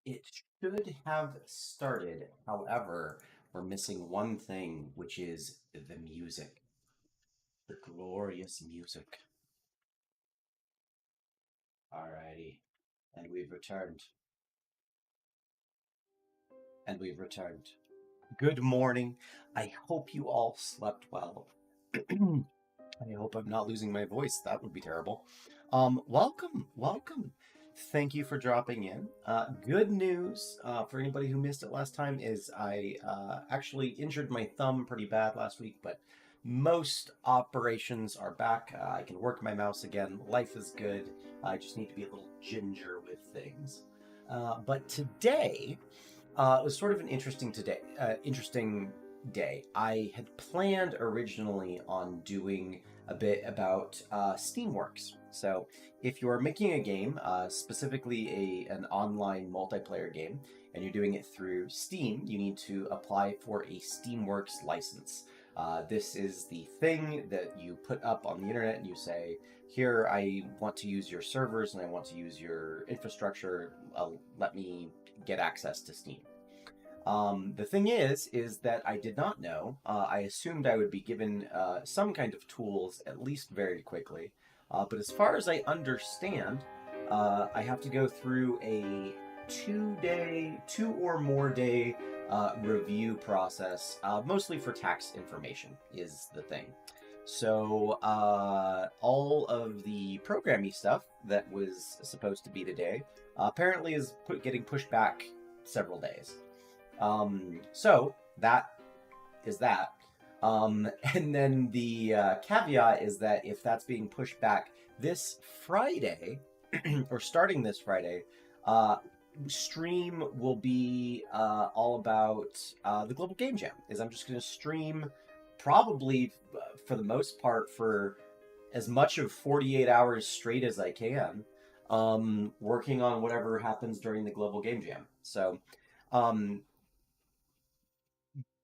It should have started. However, we're missing one thing, which is the music. The glorious music. Alrighty. And we've returned. And we've returned. Good morning. I hope you all slept well. I hope I'm not losing my voice. That would be terrible. Welcome. Thank you for dropping in. Good news for anybody who missed it last time is I actually injured my thumb pretty bad last week, but most operations are back. I can work my mouse again. Life is good. I just need to be a little ginger with things. But today it was sort of an interesting day. I had planned originally on doing a bit about Steamworks. So, if you're making a game, specifically an online multiplayer game, and you're doing it through Steam, you need to apply for a Steamworks license. This is the thing that you put up on the internet and you say, here, I want to use your servers and I want to use your infrastructure. Let me get access to Steam. The thing is that I did not know. I assumed I would be given some kind of tools at least very quickly. But as far as I understand, I have to go through a 2 or more day review process, mostly for tax information, is the thing. So all of the programmy stuff that was supposed to be today apparently is getting pushed back several days. So that is that. And then the caveat is that if that's being pushed back this Friday, or starting this Friday, stream will be all about the Global Game Jam. Is I'm just going to stream probably for the most part for as much of 48 hours straight as I can, working on whatever happens during the Global Game Jam. So, um,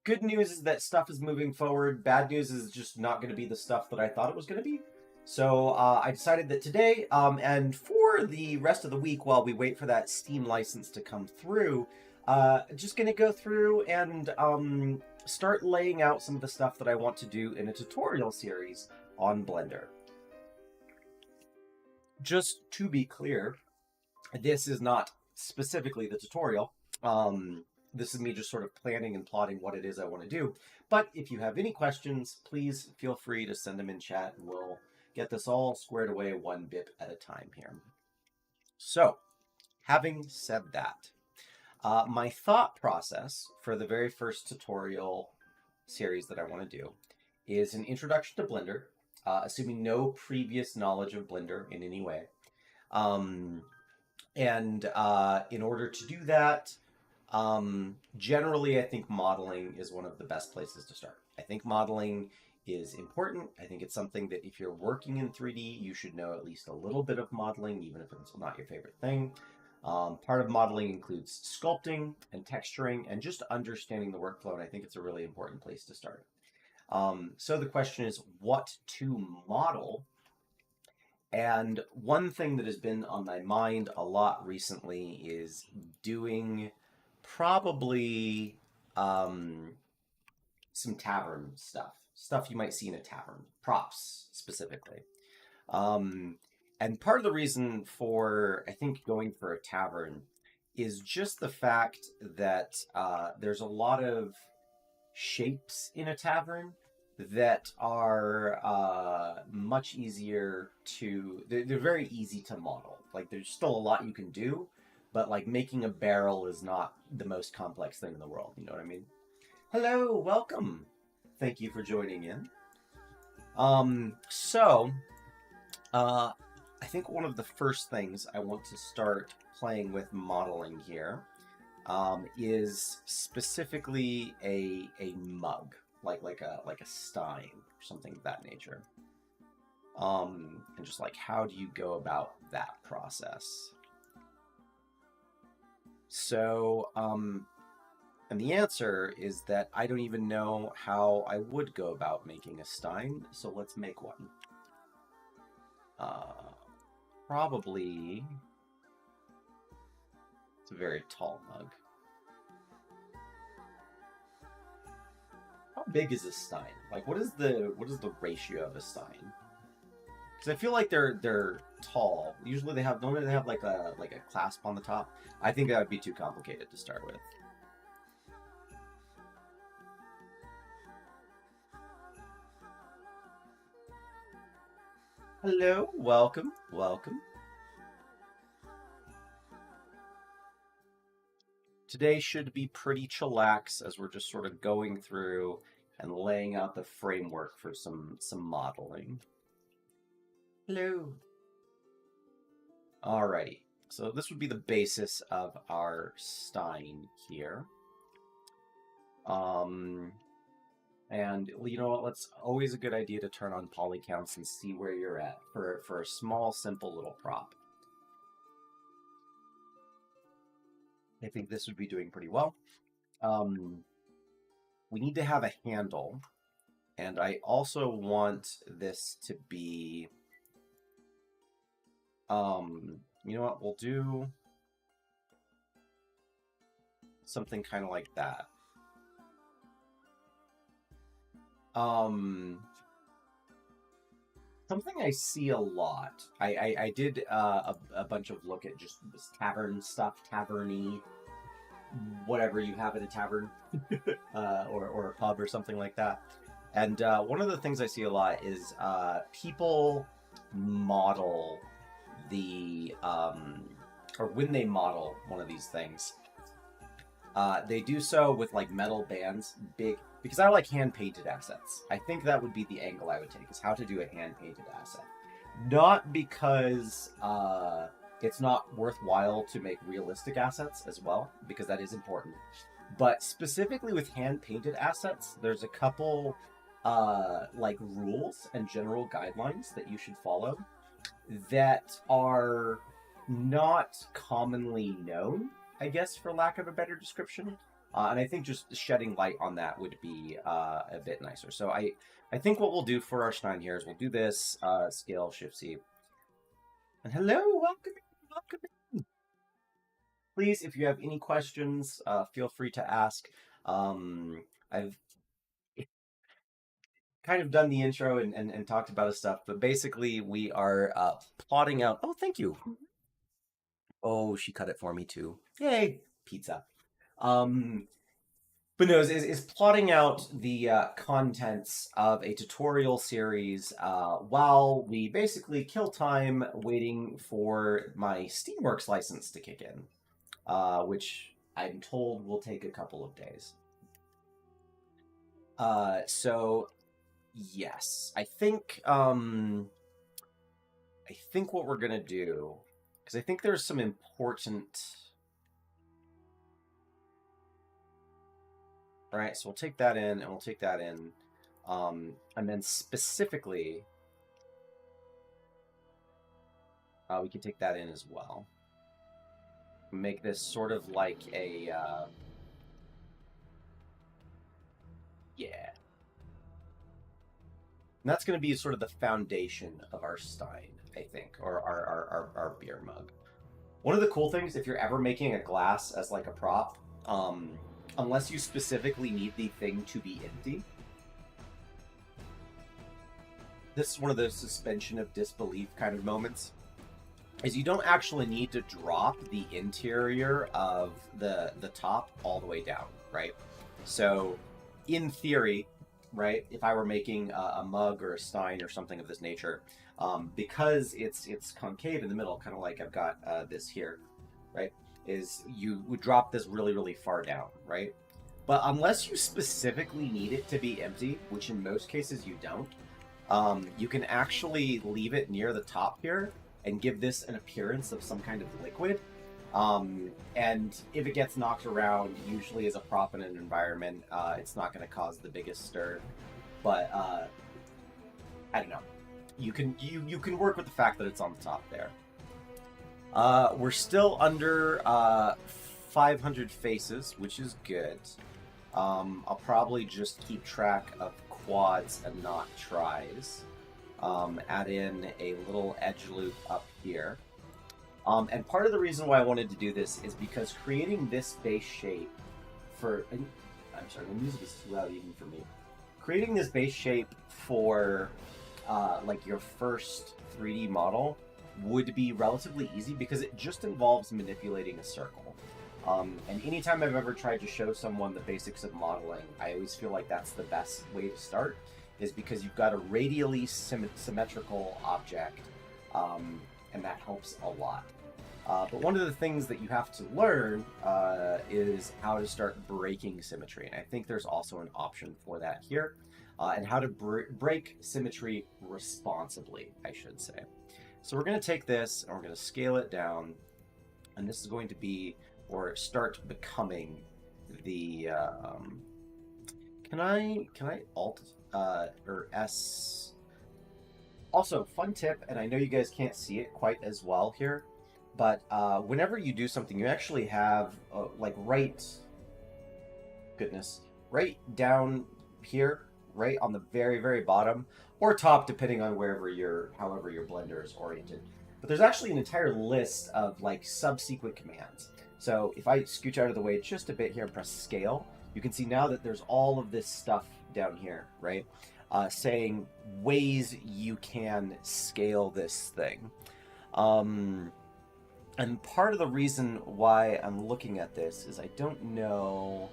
good news is that stuff is moving forward. Bad news is just not going to be the stuff that I thought it was going to be. So I decided that today, and for the rest of the week, while we wait for that Steam license to come through, just going to go through and start laying out some of the stuff that I want to do in a tutorial series on Blender. Just to be clear, this is not specifically the tutorial. This is me just sort of planning and plotting what it is I want to do. But if you have any questions, please feel free to send them in chat and we'll get this all squared away one bit at a time here. So, having said that, my thought process for the very first tutorial series that I want to do is an introduction to Blender, assuming no previous knowledge of Blender in any way. And in order to do that, generally, I think modeling is one of the best places to start. I think modeling is important. I think it's something that if you're working in 3D, you should know at least a little bit of modeling, even if it's not your favorite thing. Part of modeling includes sculpting and texturing and just understanding the workflow, and I think it's a really important place to start. So the question is what to model. And one thing that has been on my mind a lot recently is doing probably some tavern stuff you might see in a tavern, props specifically. Um, and part of the reason for, I think, going for a tavern is just the fact that there's a lot of shapes in a tavern that are much easier to, they're very easy to model. Like there's still a lot you can do, but like making a barrel is not the most complex thing in the world. You know what I mean? Hello, welcome. Thank you for joining in. So I think one of the first things I want to start playing with modeling here is specifically a mug, like a stein or something of that nature. And just like how do you go about that process? So, and the answer is that I don't even know how I would go about making a stein, so let's make one. Probably It's a very tall mug. How big is a stein? Like, what is the ratio of a stein? Because I feel like they're tall. Usually they have normally they have like a clasp on the top. I think that would be too complicated to start with. Hello, welcome, welcome. Today should be pretty chillax as we're just sort of going through and laying out the framework for some modeling. Hello. Alrighty, so this would be the basis of our Stein here. And you know what? It's always a good idea to turn on poly counts and see where you're at for a small, simple little prop. I think this would be doing pretty well. We need to have a handle, and I also want this to be, you know what? We'll do something kind of like that. Something I see a lot. I did a bunch of look at just tavern stuff, taverny, whatever you have at a tavern, or a pub or something like that. And one of the things I see a lot is people model the or when they model one of these things, they do so with like metal bands, big. Because I like hand-painted assets. I think that would be the angle I would take, is how to do a hand-painted asset. Not because it's not worthwhile to make realistic assets as well, because that is important. But specifically with hand-painted assets, there's a couple like rules and general guidelines that you should follow that are not commonly known, I guess, for lack of a better description. And I think just shedding light on that would be a bit nicer. So I think what we'll do for our Stein here is we'll do this, scale, Shift-C. And hello, welcome in. Please, if you have any questions, feel free to ask. I've kind of done the intro and talked about his stuff, but basically we are plotting out... Oh, thank you. Oh, she cut it for me too. Yay, pizza. But no, is plotting out the contents of a tutorial series while we basically kill time waiting for my Steamworks license to kick in, which I'm told will take a couple of days. So, yes, I think what we're gonna do, because I think there's some important... All right, so we'll take that in, and we'll take that in. And then specifically, we can take that in as well. Make this sort of like a... yeah. And that's going to be sort of the foundation of our Stein, I think, or our beer mug. One of the cool things, if you're ever making a glass as like a prop, unless you specifically need the thing to be empty. This is one of those suspension of disbelief kind of moments. Is you don't actually need to drop the interior of the top all the way down, right? So, in theory, right, if I were making a mug or a Stein or something of this nature, because it's concave in the middle, kind of like I've got this here, right? Is you would drop this really, really far down, right? But unless you specifically need it to be empty, which in most cases you don't, you can actually leave it near the top here and give this an appearance of some kind of liquid. And if it gets knocked around, usually as a prop in an environment, it's not going to cause the biggest stir. But I don't know. You can work with the fact that it's on the top there. We're still under 500 faces, which is good. I'll probably just keep track of quads and not tries. Add in a little edge loop up here. And part of the reason why I wanted to do this is because creating this base shape I'm sorry, the music is too loud even for me. Creating this base shape for like your first 3D model would be relatively easy because it just involves manipulating a circle. And anytime I've ever tried to show someone the basics of modeling, I always feel like that's the best way to start, is because you've got a radially symmetrical object, and that helps a lot. But one of the things that you have to learn is how to start breaking symmetry. And I think there's also an option for that here, and how to break symmetry responsibly, I should say. So we're going to take this and we're going to scale it down. And this is going to be, or start becoming, the... can I Alt or S? Also, fun tip, and I know you guys can't see it quite as well here, but whenever you do something, you actually have like right down here, right on the very bottom, or top, depending on however your blender is oriented. But there's actually an entire list of like subsequent commands. So if I scooch out of the way just a bit here and press scale, you can see now that there's all of this stuff down here, right? Saying ways you can scale this thing. And part of the reason why I'm looking at this is I don't know...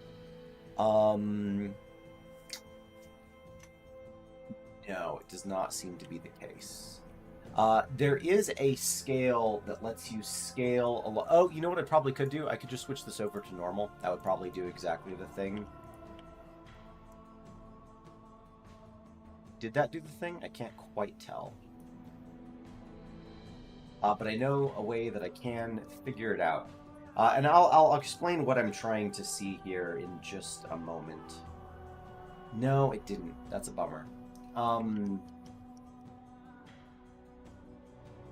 No, it does not seem to be the case. There is a scale that lets you scale... Oh, you know what I probably could do? I could just switch this over to normal. That would probably do exactly the thing. Did that do the thing? I can't quite tell. But I know a way that I can figure it out. And I'll explain what I'm trying to see here in just a moment. No, it didn't. That's a bummer.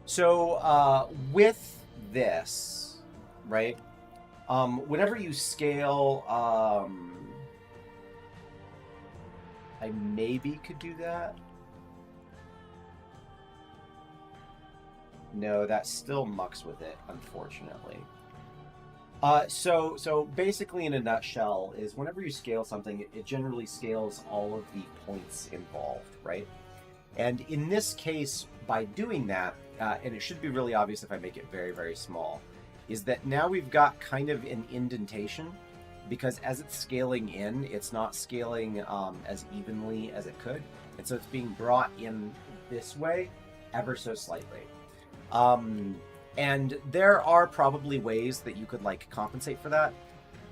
So with this, right? Whenever you scale, I maybe could do that. No, that still mucks with it, unfortunately. So basically, in a nutshell, is whenever you scale something, it generally scales all of the points involved, right? And in this case, by doing that, and it should be really obvious if I make it very small, is that now we've got kind of an indentation, because as it's scaling in, it's not scaling as evenly as it could, and so it's being brought in this way ever so slightly. And there are probably ways that you could like compensate for that,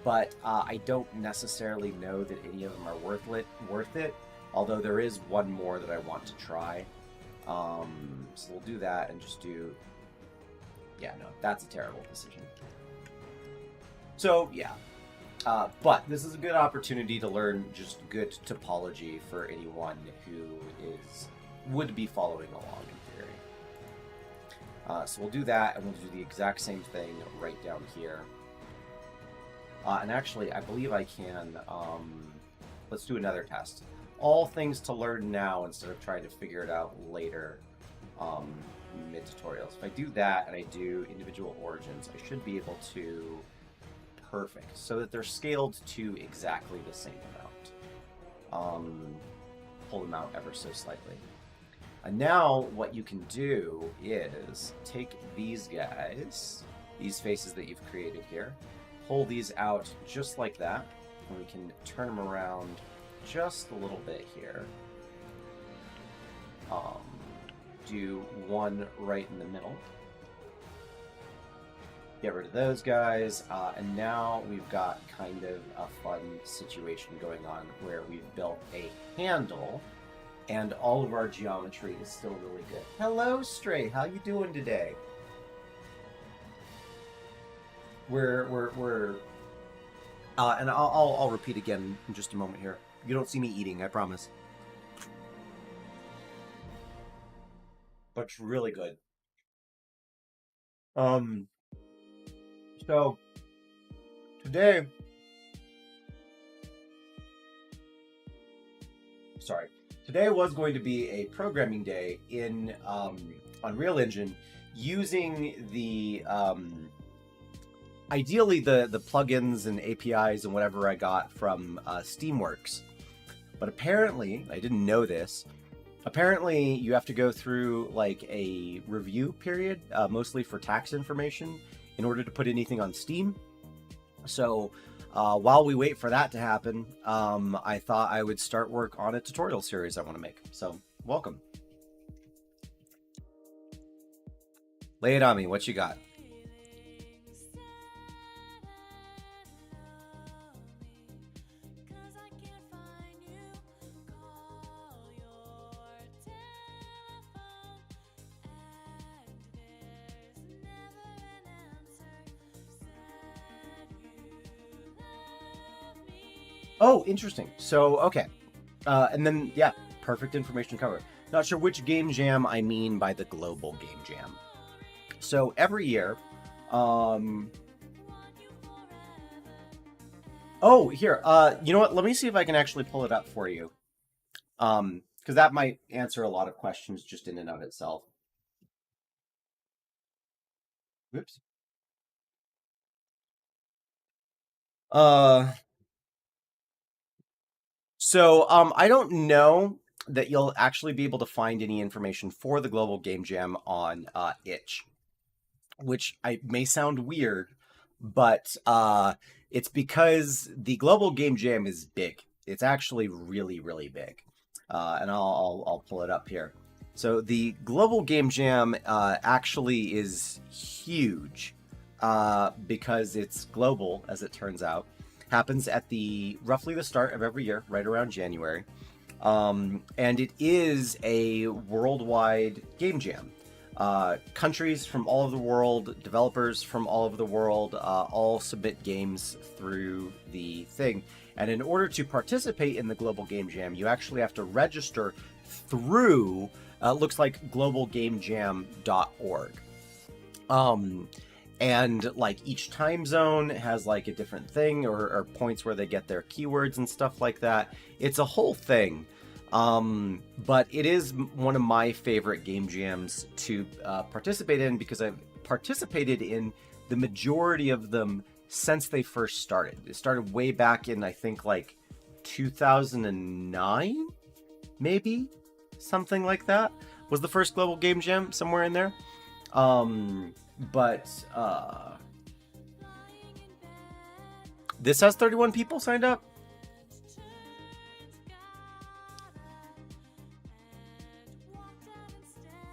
but I don't necessarily know that any of them are worth it. Although there is one more that I want to try. So we'll do that and just do... Yeah, no, that's a terrible decision. So, yeah. But this is a good opportunity to learn just good topology for anyone who would be following along in theory. So we'll do that, and we'll do the exact same thing right down here. And actually, I believe I can... let's do another test. All things to learn now instead of trying to figure it out later mid-tutorials. If I do that and I do individual origins, I should be able to... Perfect. So that they're scaled to exactly the same amount. Pull them out ever so slightly. And now what you can do is take these guys, these faces that you've created here, pull these out just like that, and we can turn them around just a little bit here. Do one right in the middle. Get rid of those guys, and now we've got kind of a fun situation going on where we've built a handle, and all of our geometry is still really good. Hello, Stray. How you doing today? And I'll repeat again in just a moment here. You don't see me eating, I promise. But it's really good. So today, today was going to be a programming day in Unreal Engine using the ideally the plugins and APIs and whatever I got from Steamworks. But apparently, I didn't know this. Apparently, you have to go through like a review period, mostly for tax information, in order to put anything on Steam. So while we wait for that to happen, I thought I would start work on a tutorial series I want to make. So welcome. Lay it on me. What you got? Oh, interesting. So, okay. And then, yeah, perfect information cover. Not sure which game jam I mean by the global game jam. So every year, oh, here, you know what? Let me see if I can actually pull it up for you. Because that might answer a lot of questions just in and of itself. Whoops. So I don't know that you'll actually be able to find any information for the Global Game Jam on itch, which may sound weird, but it's because the Global Game Jam is big. It's actually really, really big. And I'll pull it up here. So the Global Game Jam actually is huge because it's global, as it turns out. Happens at roughly the start of every year, right around January. And it is a worldwide game jam. Countries from all over the world, developers from all over the world, all submit games through the thing. And in order to participate in the Global Game Jam, you actually have to register through, looks like globalgamejam.org. And like each time zone has like a different thing or points where they get their keywords and stuff like that. It's a whole thing. But it is one of my favorite game jams to participate in because I've participated in the majority of them since they first started. It started way back in, I think, like 2009, maybe? Something like that was the first Global Game Jam, somewhere in there. But this has 31 people signed up.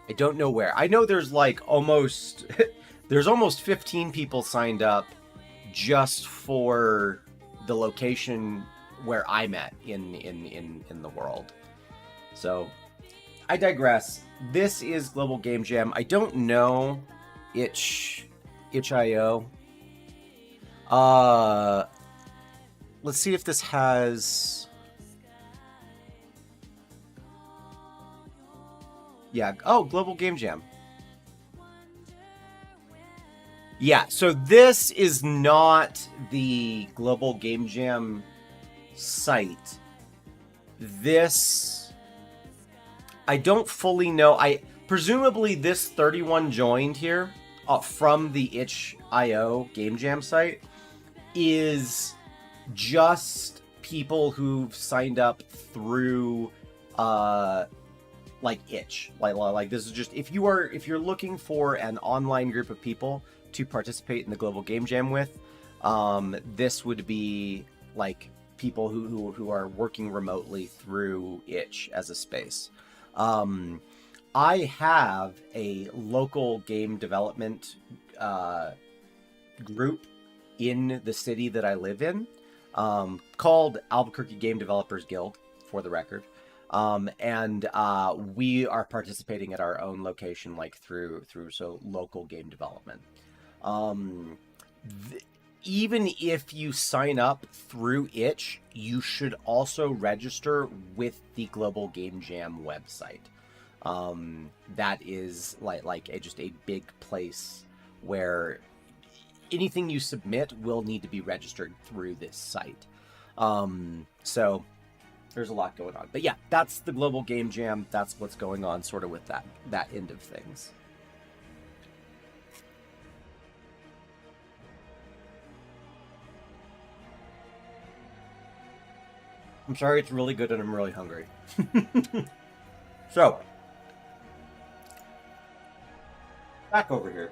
I don't know where. I know there's like almost there's almost 15 people signed up just for the location where I'm at in the world. So I digress. This is Global Game Jam. I don't know itch.io. Let's see if this has. Yeah. Oh, Global Game Jam. Yeah. So this is not the Global Game Jam site. This, I don't fully know. Presumably this 31 joined here from the itch.io Game Jam site is just people who've signed up through like itch. Like this is just if you're looking for an online group of people to participate in the Global Game Jam with, this would be like people who are working remotely through itch as a space. I have a local game development group in the city that I live in, called Albuquerque Game Developers Guild, for the record. And we are participating at our own location, like through local game development. Even if you sign up through itch, you should also register with the Global Game Jam website. That is like just a big place where anything you submit will need to be registered through this site. So there's a lot going on. But yeah, that's the Global Game Jam. That's what's going on sort of with that end of things. I'm sorry, it's really good and I'm really hungry. So, back over here.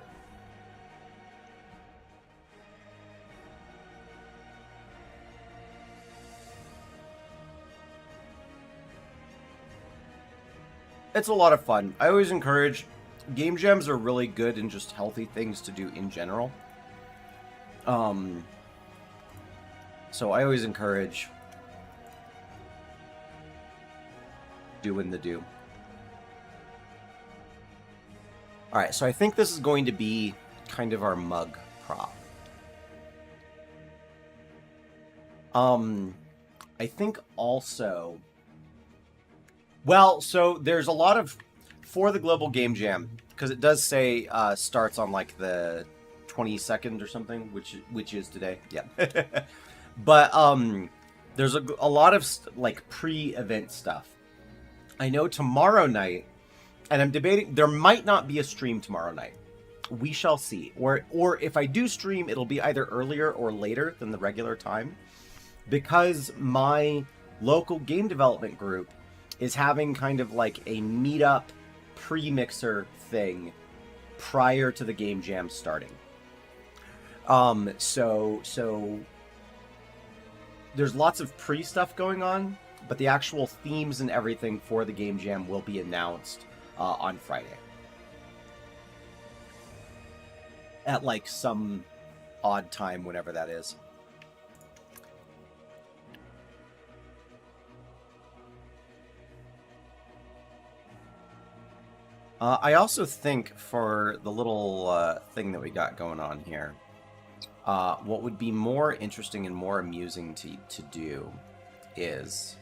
It's a lot of fun. I always encourage game jams are really good and just healthy things to do in general. So I always encourage doing the do. All right, so I think this is going to be kind of our mug prop. I think also, well, so there's a lot of, for the Global Game Jam, because it does say starts on like the 22nd or something, which is today. Yeah. But there's a lot of like pre-event stuff. I know tomorrow night, and I'm debating, there might not be a stream tomorrow night. We shall see. Or if I do stream, it'll be either earlier or later than the regular time. Because my local game development group is having kind of like a meetup pre-mixer thing prior to the game jam starting. So there's lots of pre-stuff going on, but the actual themes and everything for the game jam will be announced on Friday. At like some odd time, whenever that is. I also think for the little thing that we got going on here, what would be more interesting and more amusing to do is,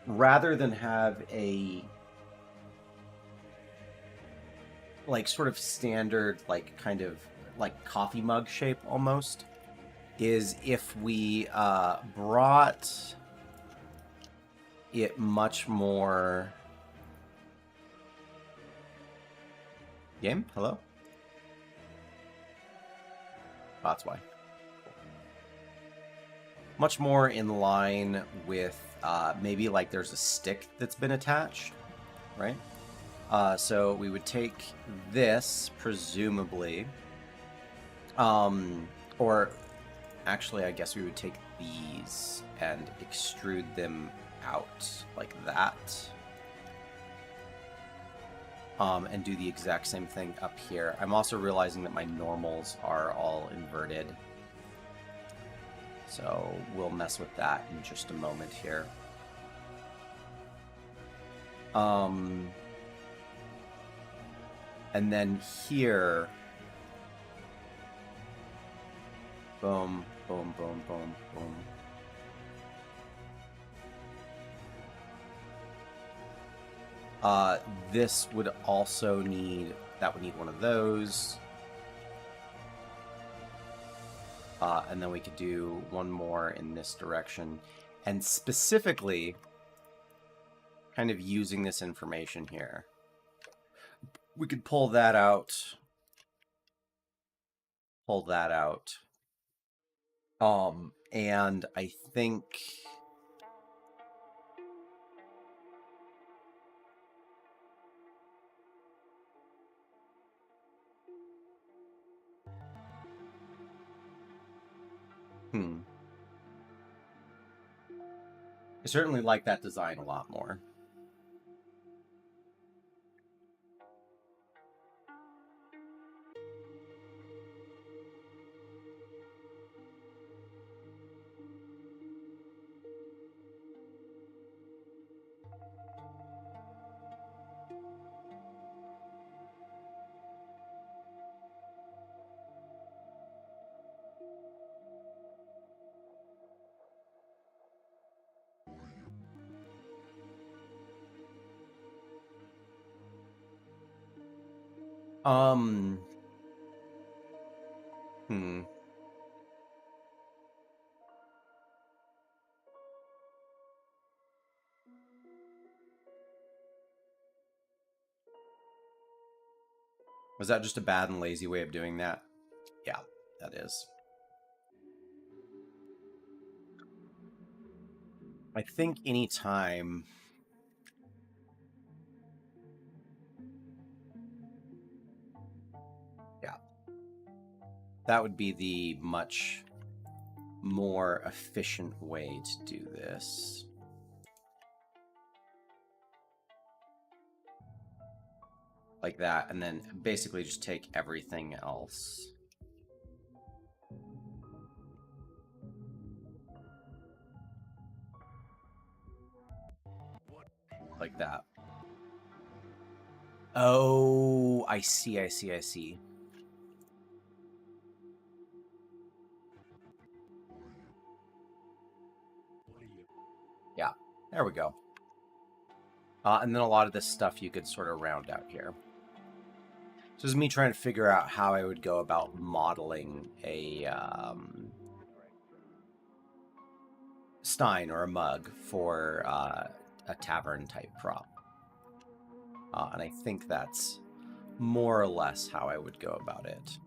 rather than have a like sort of standard like kind of like coffee mug shape almost, is if we brought it much more... Game? Hello? That's why. Much more in line with maybe like there's a stick that's been attached, right? So we would take this, presumably, or actually I guess we would take these and extrude them out like that. And do the exact same thing up here. I'm also realizing that my normals are all inverted. So we'll mess with that in just a moment here. And then here... Boom, boom, boom, boom, boom. This would also need... That would need one of those. And then we could do one more in this direction. And specifically, kind of using this information here, we could pull that out. Pull that out. And I think... I certainly like that design a lot more. Was that just a bad and lazy way of doing that? Yeah, that is. I think anytime... Yeah. That would be the much more efficient way to do this. Like that, and then basically just take everything else. Like that. Oh, I see. Yeah, there we go. And then a lot of this stuff you could sort of round out here. So this is me trying to figure out how I would go about modeling a stein or a mug for a tavern type prop. And I think that's more or less how I would go about it.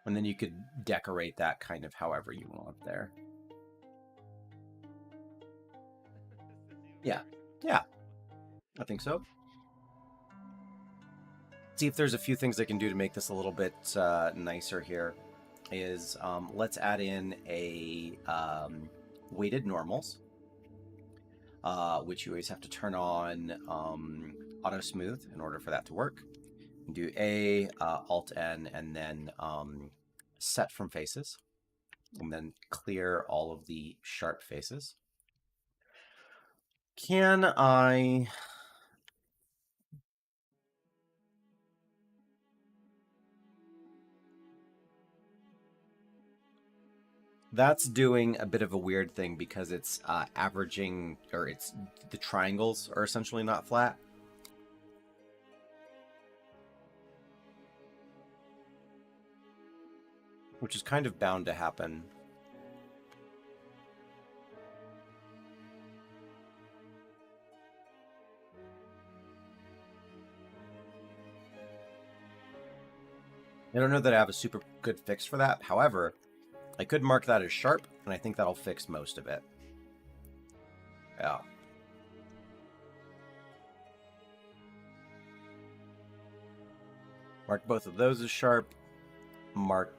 And then you could decorate that kind of however you want there. Yeah. I think so. See if there's a few things I can do to make this a little bit nicer here. Let's add in a weighted normals, which you always have to turn on auto smooth in order for that to work. Do A, Alt N, and then set from faces, and then clear all of the sharp faces. Can I... That's doing a bit of a weird thing because it's averaging, or it's the triangles are essentially not flat. Which is kind of bound to happen. I don't know that I have a super good fix for that. However, I could mark that as sharp, and I think that'll fix most of it. Yeah. Mark both of those as sharp. Mark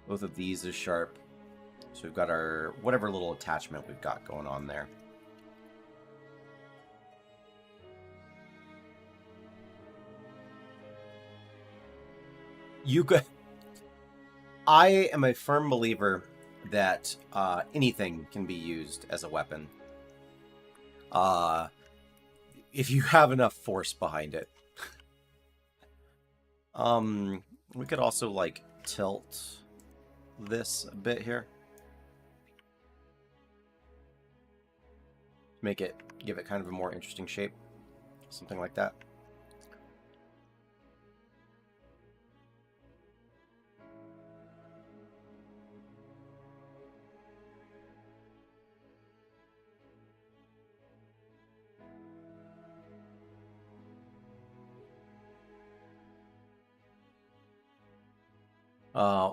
both of these as sharp. So we've got our whatever little attachment we've got going on there. I am a firm believer that anything can be used as a weapon. If you have enough force behind it. We could also like tilt this a bit here. Give it kind of a more interesting shape. Something like that.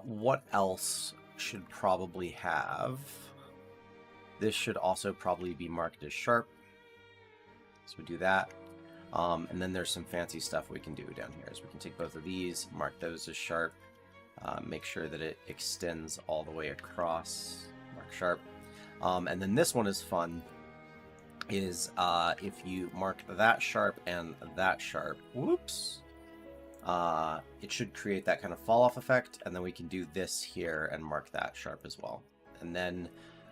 What else should probably have? This should also probably be marked as sharp. So we do that. And then there's some fancy stuff we can do down here. So we can take both of these, mark those as sharp, make sure that it extends all the way across, mark sharp. And then this one is fun, is if you mark that sharp and that sharp, whoops, it should create that kind of fall off effect, and then we can do this here and mark that sharp as well. And then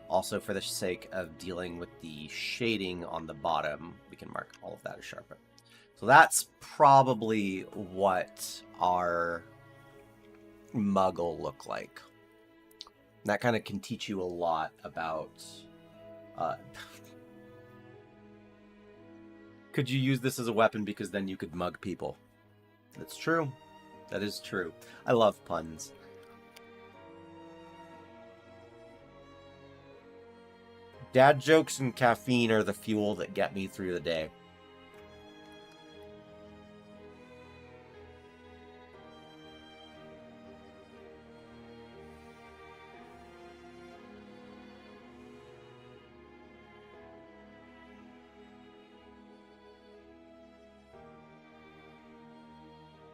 also for the sake of dealing with the shading on the bottom, we can mark all of that as sharp. So that's probably what our mug will look like. And that kind of can teach you a lot about... could you use this as a weapon because then you could mug people? That's true. That is true. I love puns. Dad jokes and caffeine are the fuel that get me through the day.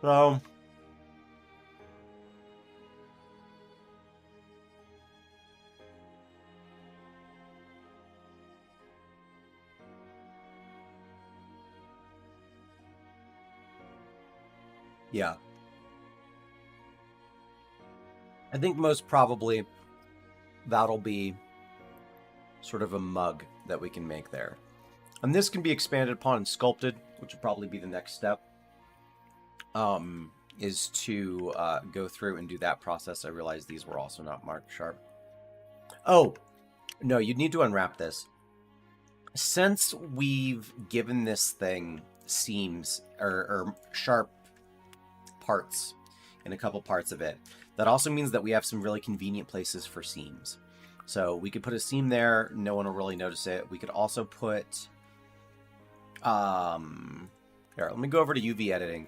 So, yeah. I think most probably that'll be sort of a mug that we can make there. And this can be expanded upon and sculpted, which would probably be the next step. Is to go through and do that process. I realized these were also not marked sharp. Oh, no, you'd need to unwrap this. Since we've given this thing seams or sharp parts in a couple parts of it, that also means that we have some really convenient places for seams. So we could put a seam there, no one will really notice it. We could also put here, let me go over to UV editing.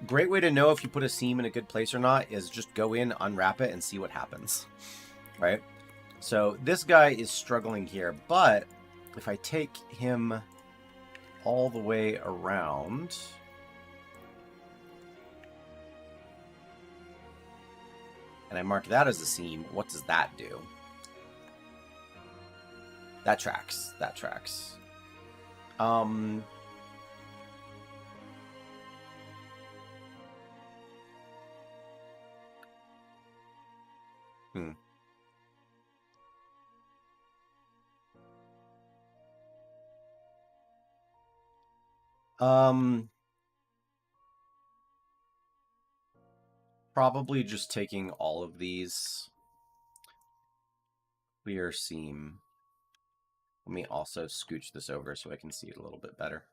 Great way to know if you put a seam in a good place or not is just go in, unwrap it, and see what happens, right? So this guy is struggling here, but if I take him all the way around, and I mark that as a seam, what does that do? That tracks. That tracks. Probably just taking all of these. Clear seam. Let me also scooch this over so I can see it a little bit better.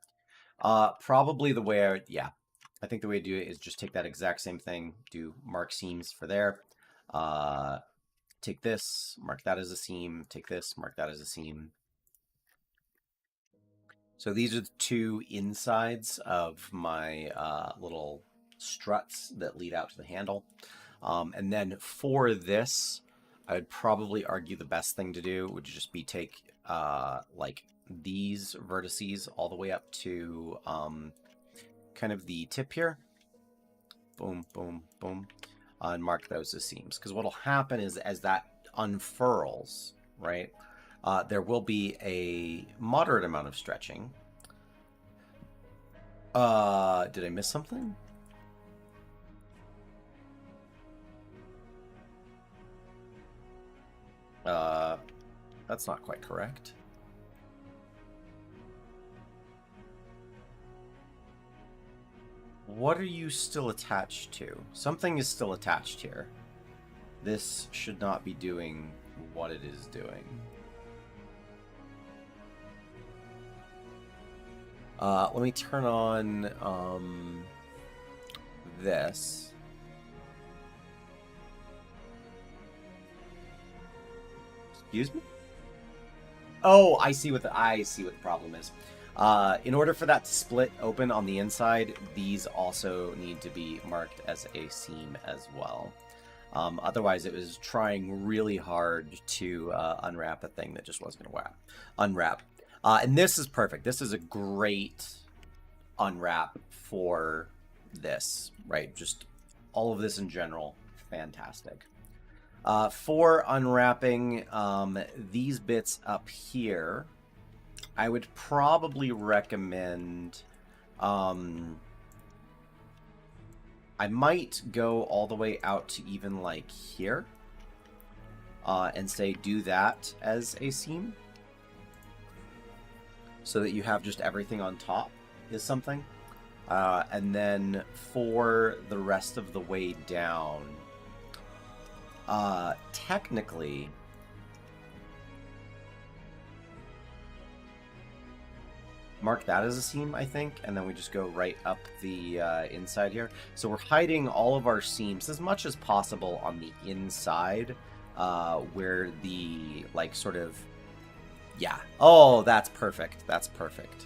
Probably the way I think the way to do it is just take that exact same thing, do mark seams for there. Take this, mark that as a seam, take this, mark that as a seam. So these are the two insides of my little struts that lead out to the handle. And then for this, I would probably argue the best thing to do would just be take like these vertices all the way up to kind of the tip here. Boom, boom, boom. And mark those as seams. Because what will happen is as that unfurls, right, there will be a moderate amount of stretching. Did I miss something? That's not quite correct. What are you still attached to? Something is still attached here. This should not be doing what it is doing. Let me turn on this. Excuse me? Oh, I see what the problem is. In order for that to split open on the inside, these also need to be marked as a seam as well. Otherwise, it was trying really hard to unwrap a thing that just wasn't going to unwrap. And this is perfect. This is a great unwrap for this, right? Just all of this in general, fantastic. For unwrapping these bits up here, I would probably recommend I might go all the way out to even like here and say do that as a seam so that you have just everything on top is something. And then for the rest of the way down, technically, mark that as a seam, I think, and then we just go right up the inside here. So we're hiding all of our seams as much as possible on the inside, where the, like, sort of, yeah. Oh, that's perfect. That's perfect.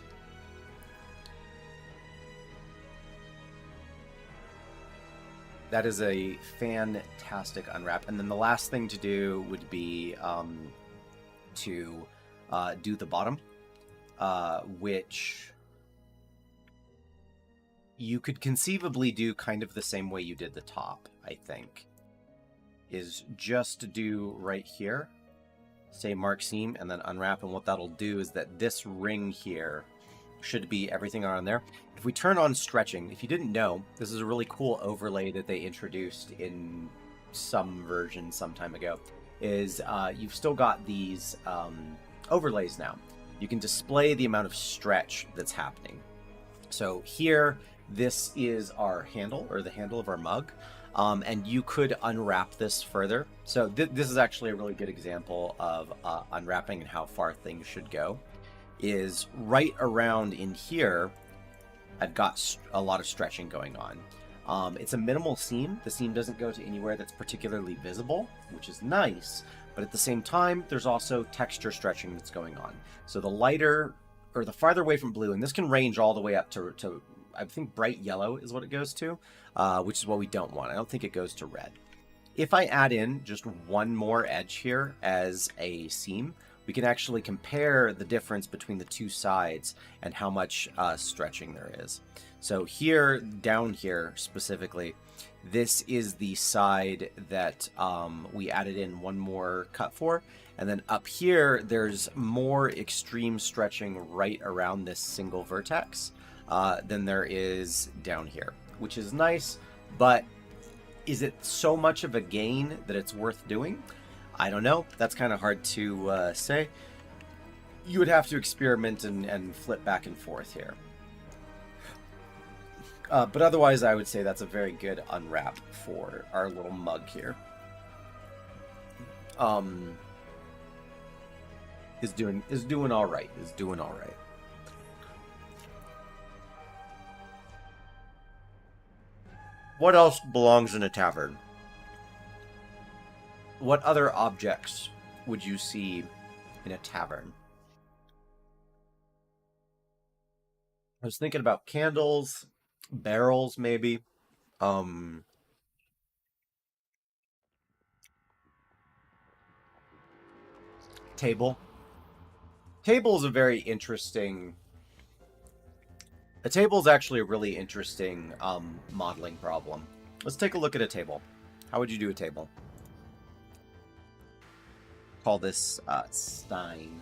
That is a fantastic unwrap. And then the last thing to do would be to do the bottom, which you could conceivably do kind of the same way you did the top, I think. Is just do right here, say mark seam, and then unwrap. And what that'll do is that this ring here should be everything on there. If we turn on stretching, if you didn't know, this is a really cool overlay that they introduced in some version some time ago, is you've still got these overlays now. You can display the amount of stretch that's happening. So here, this is our handle, or the handle of our mug. And you could unwrap this further. So this is actually a really good example of unwrapping and how far things should go. Is right around in here, I've got a lot of stretching going on. It's a minimal seam. The seam doesn't go to anywhere that's particularly visible, which is nice. But at the same time, there's also texture stretching that's going on. So the lighter, or the farther away from blue, and this can range all the way up to I think bright yellow is what it goes to, which is what we don't want. I don't think it goes to red. If I add in just one more edge here as a seam, we can actually compare the difference between the two sides and how much stretching there is. So here, down here specifically, this is the side that we added in one more cut for. And then up here, there's more extreme stretching right around this single vertex than there is down here, which is nice, but is it so much of a gain that it's worth doing? I don't know. That's kind of hard to say. You would have to experiment and flip back and forth here. But otherwise, I would say that's a very good unwrap for our little mug here. Is doing all right. Is doing all right. What else belongs in a tavern? What other objects would you see in a tavern? I was thinking about candles, barrels, maybe. Table. Table is a very interesting... A table is actually a really interesting modeling problem. Let's take a look at a table. How would you do a table? Call this Stein.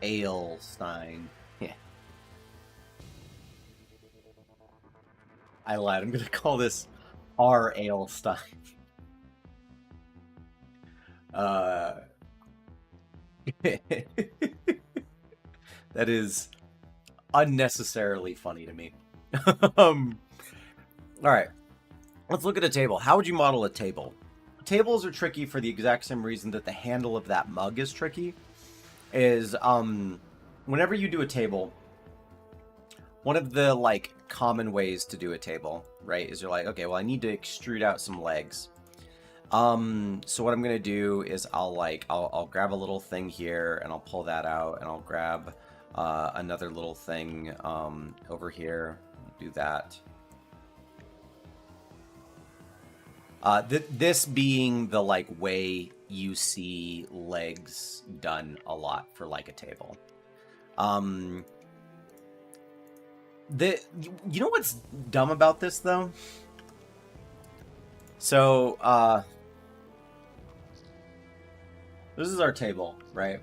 Ale Stein. Yeah. I lied. I'm going to call this R. Ale Stein. That is unnecessarily funny to me. All right, let's look at a table. How would you model a table? Tables are tricky for the exact same reason that the handle of that mug is tricky. Is whenever you do a table, one of the like common ways to do a table, right, is you're like, okay, well, I need to extrude out some legs. So what I'm gonna do is I'll grab a little thing here and I'll pull that out, and I'll grab another little thing over here. Do that. This being the like way you see legs done a lot for like a table. You know what's dumb about this though? So this is our table, right?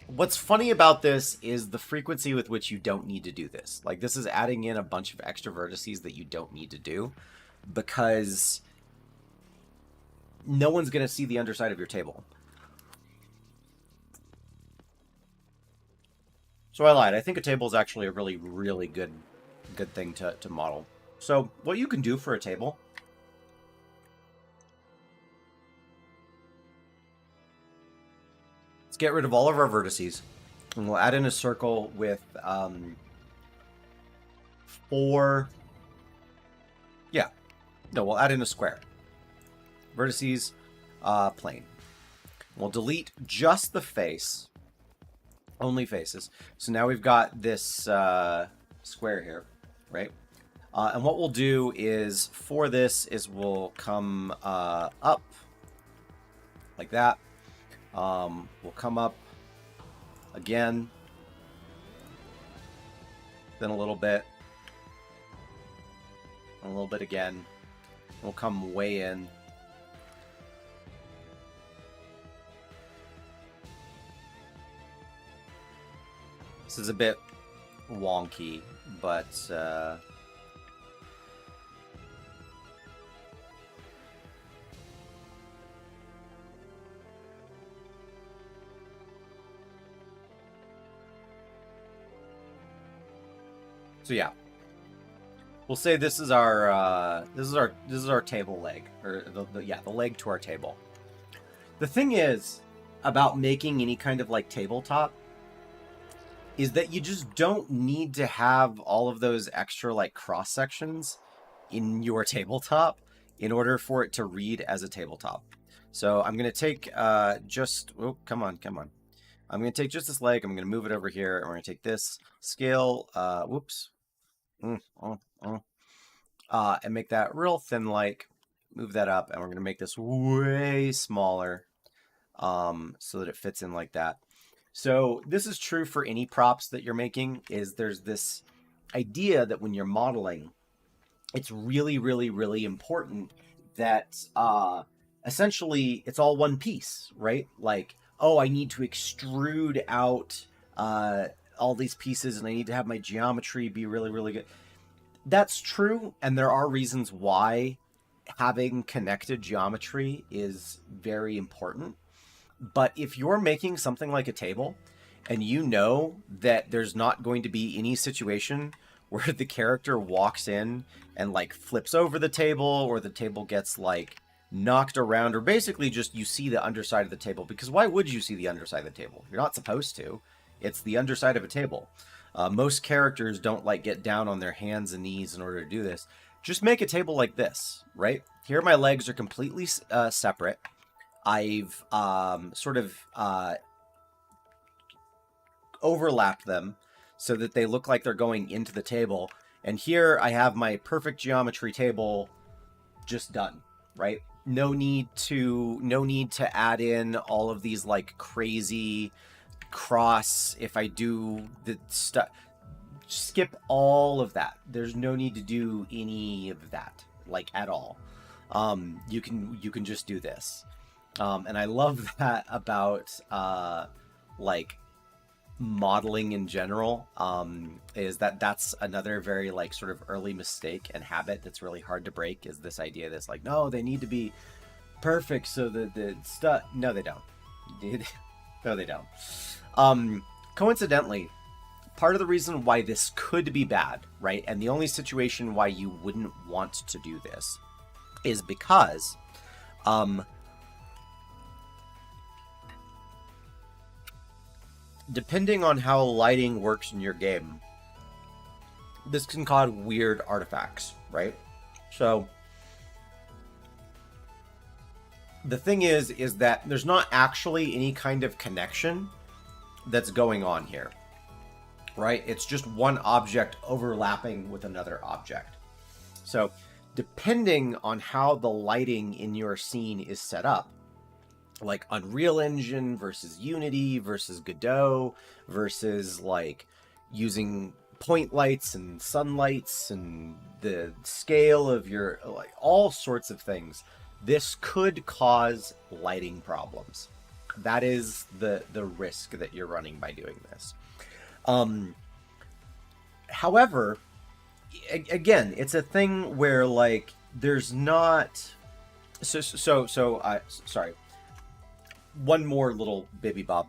What's funny about this is the frequency with which you don't need to do this. Like, this is adding in a bunch of extra vertices that you don't need to do, because no one's going to see the underside of your table. So I lied. I think a table is actually a really, really good thing to model. So what you can do for a table... Let's get rid of all of our vertices, and we'll add in a circle with 4... Yeah. No, we'll add in a square. Vertices, plane. We'll delete just the face. Only faces. So now we've got this square here, right? And what we'll do is, for this, is we'll come up like that. We'll come up again then a little bit, a little bit again. We'll come way in. This is a bit wonky, but so yeah, we'll say this is our table leg, or the leg to our table. The thing is about making any kind of like tabletop is that you just don't need to have all of those extra like cross sections in your tabletop in order for it to read as a tabletop. So I'm gonna take come on. I'm going to take just this leg, I'm going to move it over here, and we're going to take this scale, and make that real thin like, move that up, and we're going to make this way smaller so that it fits in like that. So this is true for any props that you're making, is there's this idea that when you're modeling, it's really, really, really important that essentially it's all one piece, right? Like, oh, I need to extrude out all these pieces and I need to have my geometry be really, really good. That's true, and there are reasons why having connected geometry is very important. But if you're making something like a table and you know that there's not going to be any situation where the character walks in and like flips over the table, or the table gets like knocked around, or basically just you see the underside of the table, because why would you see the underside of the table? You're not supposed to. It's the underside of a table. Most characters don't like get down on their hands and knees in order to do this. Just make a table like this, right? Here my legs are completely separate. I've overlapped them so that they look like they're going into the table. And here I have my perfect geometry table just done, right? No need to add in all of these like crazy cross. If I do the stuff, skip all of that. There's no need to do any of that, like, at all. You can just do this. And I love that about like modeling in general, is that's another very like sort of early mistake and habit that's really hard to break, is this idea that's like, no, they need to be perfect so that the stuff. No, they don't. No, they don't. Coincidentally, part of the reason why this could be bad, right, and the only situation why you wouldn't want to do this is because depending on how lighting works in your game, this can cause weird artifacts, right? So the thing is that there's not actually any kind of connection that's going on here, right? It's just one object overlapping with another object. So depending on how the lighting in your scene is set up, like Unreal Engine versus Unity versus Godot versus like using point lights and sunlights and the scale of your, like, all sorts of things, this could cause lighting problems. That is the risk that you're running by doing this. However, again, it's a thing where like there's not sorry. One more little baby Bob.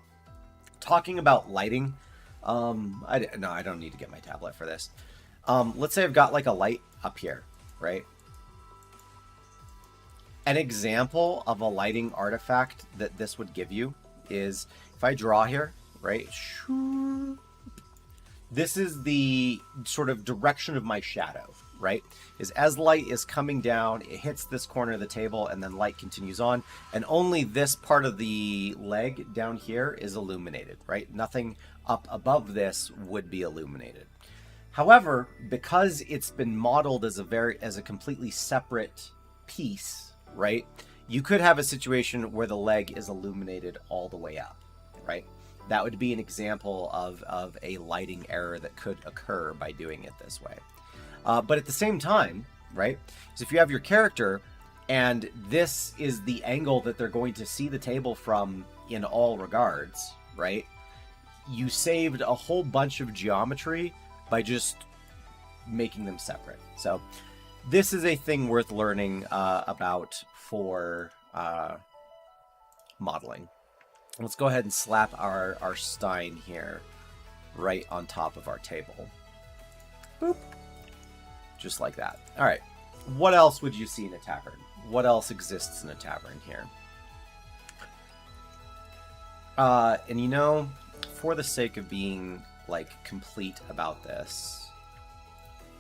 Talking about lighting, I don't need to get my tablet for this. Let's say I've got like a light up here, right? An example of a lighting artifact that this would give you is if I draw here, right? This is the sort of direction of my shadow, right? Is as light is coming down, it hits this corner of the table, and then light continues on, and only this part of the leg down here is illuminated, right? Nothing up above this would be illuminated. However, because it's been modeled as a completely separate piece, right? You could have a situation where the leg is illuminated all the way up, right? That would be an example of a lighting error that could occur by doing it this way. But at the same time, right? So if you have your character and this is the angle that they're going to see the table from in all regards, right? You saved a whole bunch of geometry by just making them separate. So this is a thing worth learning about for modeling. Let's go ahead and slap our Stein here right on top of our table. Boop. Just like that. All right. What else would you see in a tavern? What else exists in a tavern here? And you know, for the sake of being like complete about this,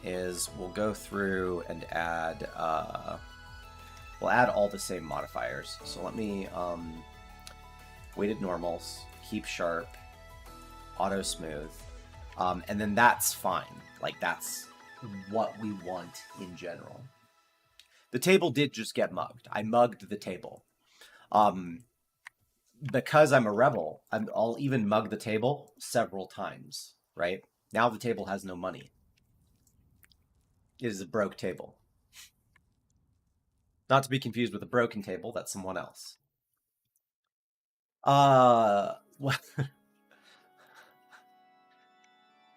is we'll go through and add we'll add all the same modifiers. So let me weighted normals, keep sharp, auto smooth, and then that's fine. Like that's what we want in general. The table did just get mugged. I mugged the table. Because I'm a rebel, I'll even mug the table several times, right? Now the table has no money. It is a broke table. Not to be confused with a broken table, that's someone else.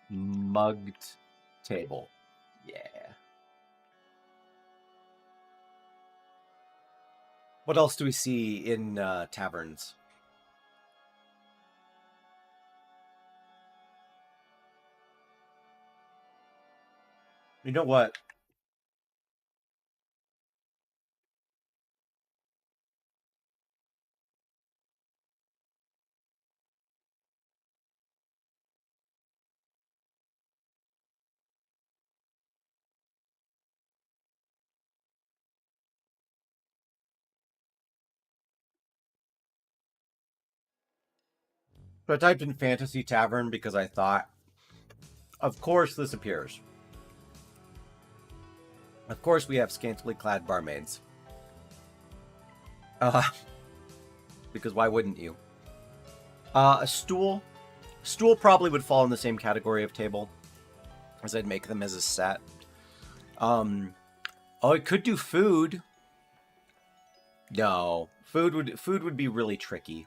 Mugged table. Yeah. What else do we see in taverns? You know what? So I typed in fantasy tavern because I thought, of course this appears. Of course we have scantily clad barmaids. Because why wouldn't you? A stool. Stool probably would fall in the same category of table, as I'd make them as a set. Oh, it could do food. No, food would be really tricky.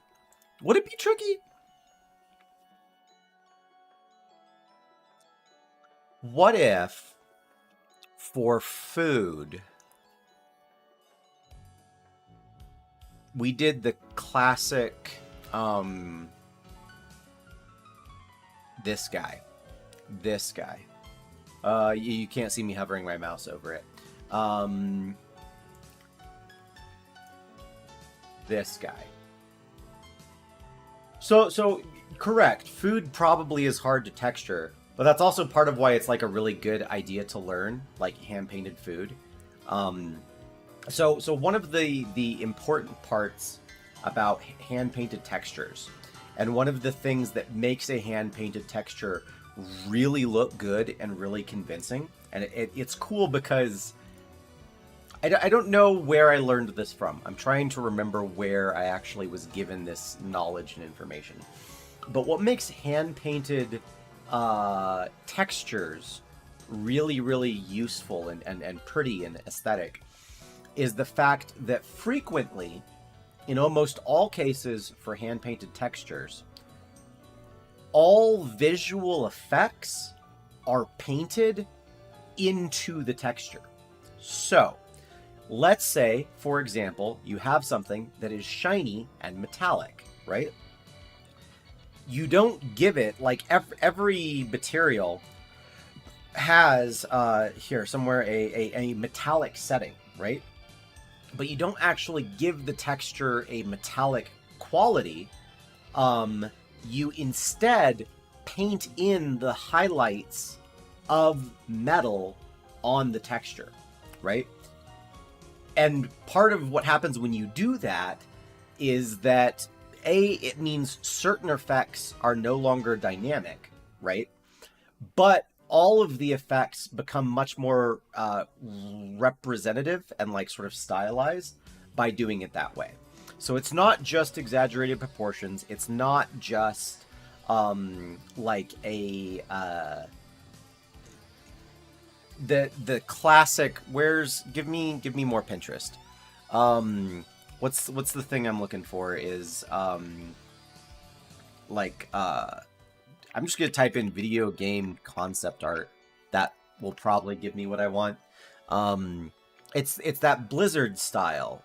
Would it be tricky? What if for food we did the classic this guy. You can't see me hovering my mouse over it. This guy. So correct. Food probably is hard to texture, but that's also part of why it's like a really good idea to learn, like hand-painted food. So one of the important parts about hand-painted textures, and one of the things that makes a hand-painted texture really look good and really convincing, and it's cool because I don't know where I learned this from. I'm trying to remember where I actually was given this knowledge and information. But what makes hand-painted textures really, really useful and pretty and aesthetic is the fact that frequently, in almost all cases for hand-painted textures, all visual effects are painted into the texture. So, let's say, for example, you have something that is shiny and metallic, right? You don't give it, like every material has here somewhere a metallic setting, right? But you don't actually give the texture a metallic quality. You instead paint in the highlights of metal on the texture, right? And part of what happens when you do that is that it means certain effects are no longer dynamic, right? But all of the effects become much more representative and like sort of stylized by doing it that way. So it's not just exaggerated proportions. It's not just like a the classic. Give me more Pinterest. What's the thing I'm looking for is like I'm just gonna type in video game concept art. That will probably give me what I want. It's that Blizzard style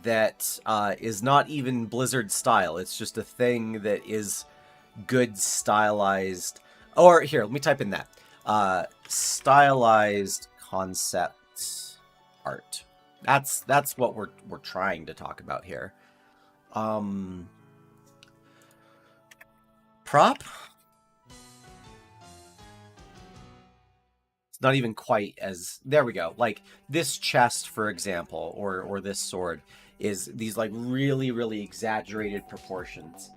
that is not even Blizzard style. It's just a thing that is good stylized. Or here, let me type in that stylized concept art. That's what we're trying to talk about here. Prop. Not even quite as, there we go, like this chest, for example, or this sword is these like really exaggerated proportions.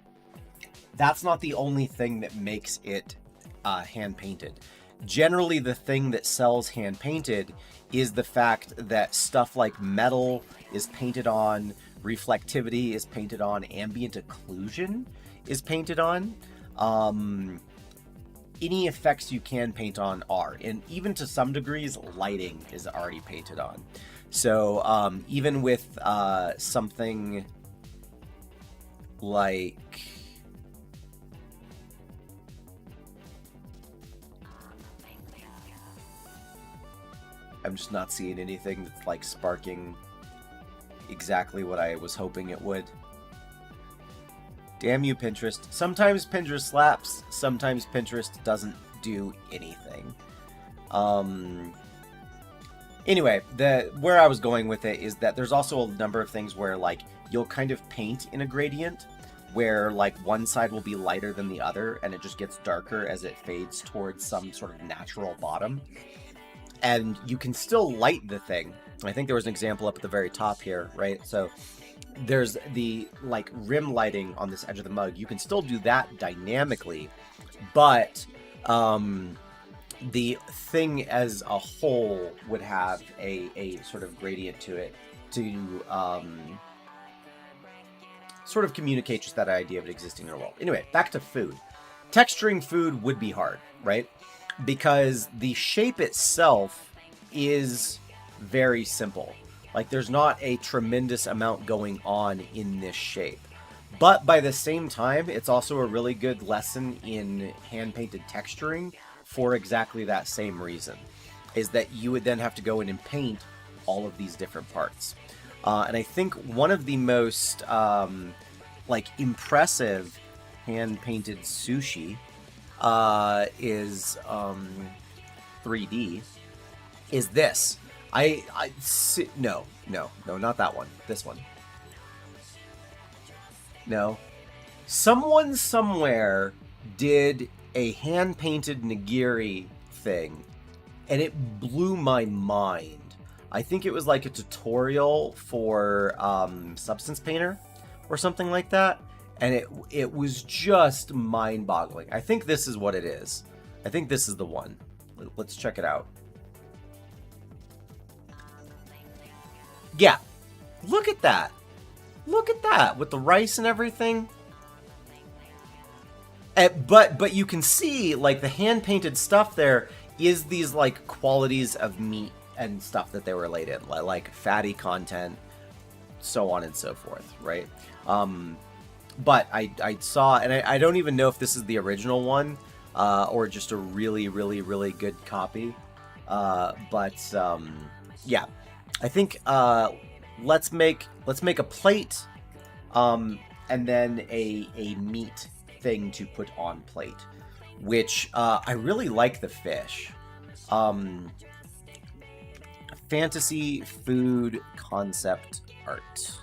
That's not the only thing that makes it hand painted. Generally, the thing that sells hand painted is the fact that stuff like metal is painted on, reflectivity is painted on, ambient occlusion is painted on. Any effects you can paint on are, and even to some degrees, lighting is already painted on. So even with something like I'm just not seeing anything that's like sparking exactly what I was hoping it would. Damn you, Pinterest. Sometimes Pinterest slaps, sometimes Pinterest doesn't do anything. Anyway, where I was going with it is that there's also a number of things where like you'll kind of paint in a gradient where like one side will be lighter than the other and it just gets darker as it fades towards some sort of natural bottom. And you can still light the thing. I think there was an example up at the very top here, right? So there's the like rim lighting on this edge of the mug. You can still do that dynamically, but the thing as a whole would have a sort of gradient to it to sort of communicate just that idea of it existing in a world. Anyway, back to food. Texturing food would be hard, right? Because the shape itself is very simple. Like, there's not a tremendous amount going on in this shape. But by the same time, it's also a really good lesson in hand-painted texturing for exactly that same reason. Is that you would then have to go in and paint all of these different parts. And I think one of the most, like, impressive hand-painted sushi is 3D, is this. No, not that one. This one. No. Someone somewhere did a hand-painted nigiri thing, and it blew my mind. I think it was like a tutorial for Substance Painter or something like that, and it was just mind-boggling. I think this is what it is. I think this is the one. Let's check it out. Yeah, look at that. Look at that with the rice and everything. But you can see like the hand painted stuff there is these like qualities of meat and stuff that they were laid in, like fatty content, so on and so forth, right? But I saw, and I don't even know if this is the original one or just a really good copy. Yeah. I think let's make a plate, and then a meat thing to put on plate, which I really like the fish. Fantasy food concept art.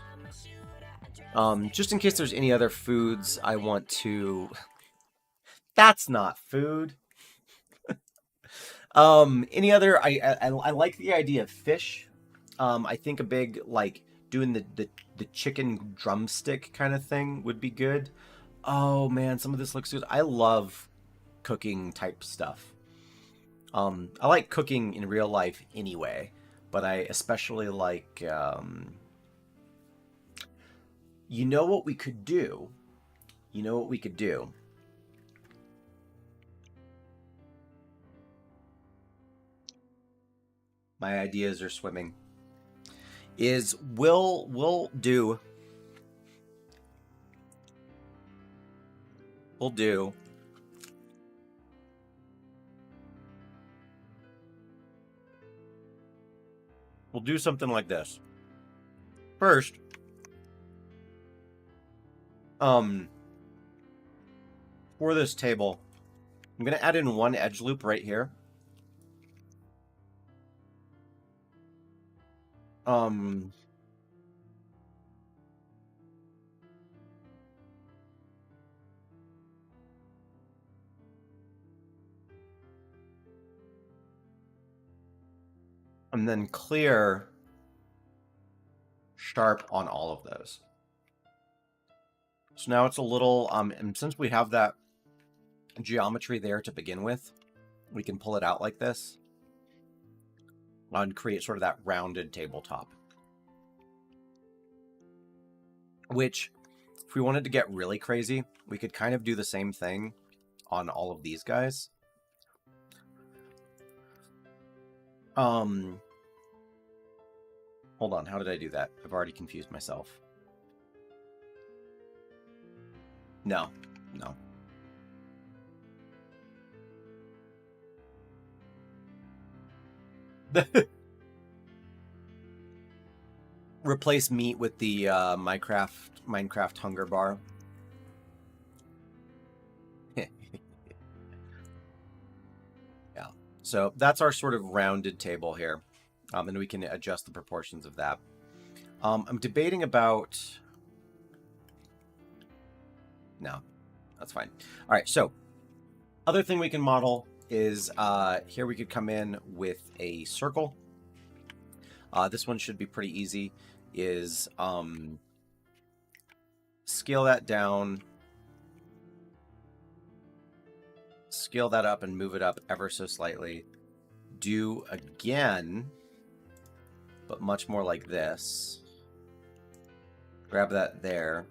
Just in case there's any other foods I want to. That's not food. Any other? I like the idea of fish. I think a big, like, doing the chicken drumstick kind of thing would be good. Oh, man, some of this looks good. I love cooking type stuff. I like cooking in real life anyway, but I especially like, you know what we could do? You know what we could do? My ideas are swimming. Is we'll do something like this. First, for this table, I'm going to add in one edge loop right here. And then clear sharp on all of those. So now it's a little, and since we have that geometry there to begin with, we can pull it out like this and create sort of that rounded tabletop. Which, if we wanted to get really crazy, we could kind of do the same thing on all of these guys. Hold on, how did I do that? I've already confused myself. No. Replace meat with the Minecraft hunger bar. Yeah. So that's our sort of rounded table here. And we can adjust the proportions of that. I'm debating about... No, that's fine. All right, so other thing we can model is here we could come in with a circle. This one should be pretty easy. Is scale that down, scale that up and move it up ever so slightly. Do again, but much more like this. Grab that there.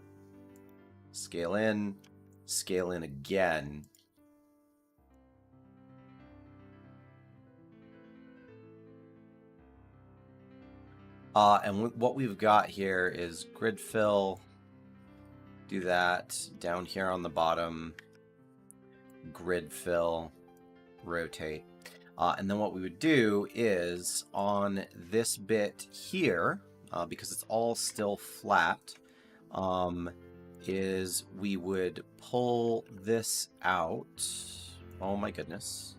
Scale in again. And what we've got here is grid fill. Do that down here on the bottom. Grid fill, rotate. And then what we would do is on this bit here, because it's all still flat, is we would pull this out. Oh my goodness.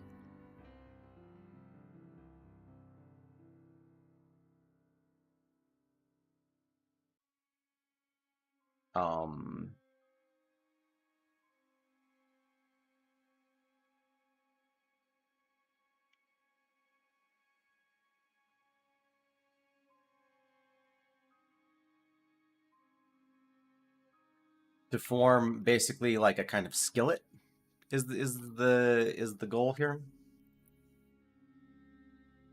To form basically like a kind of skillet is the goal here,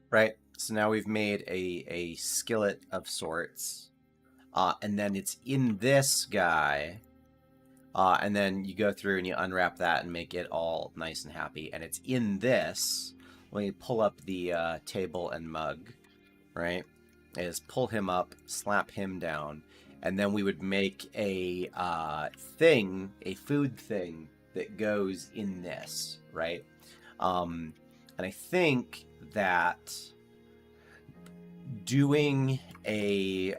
right? So now we've made a skillet of sorts, and then it's in this guy, and then you go through and you unwrap that and make it all nice and happy, and it's in this. When you pull up the table and mug, right, is pull him up, slap him down. And then we would make a food thing that goes in this, right? And I think that doing a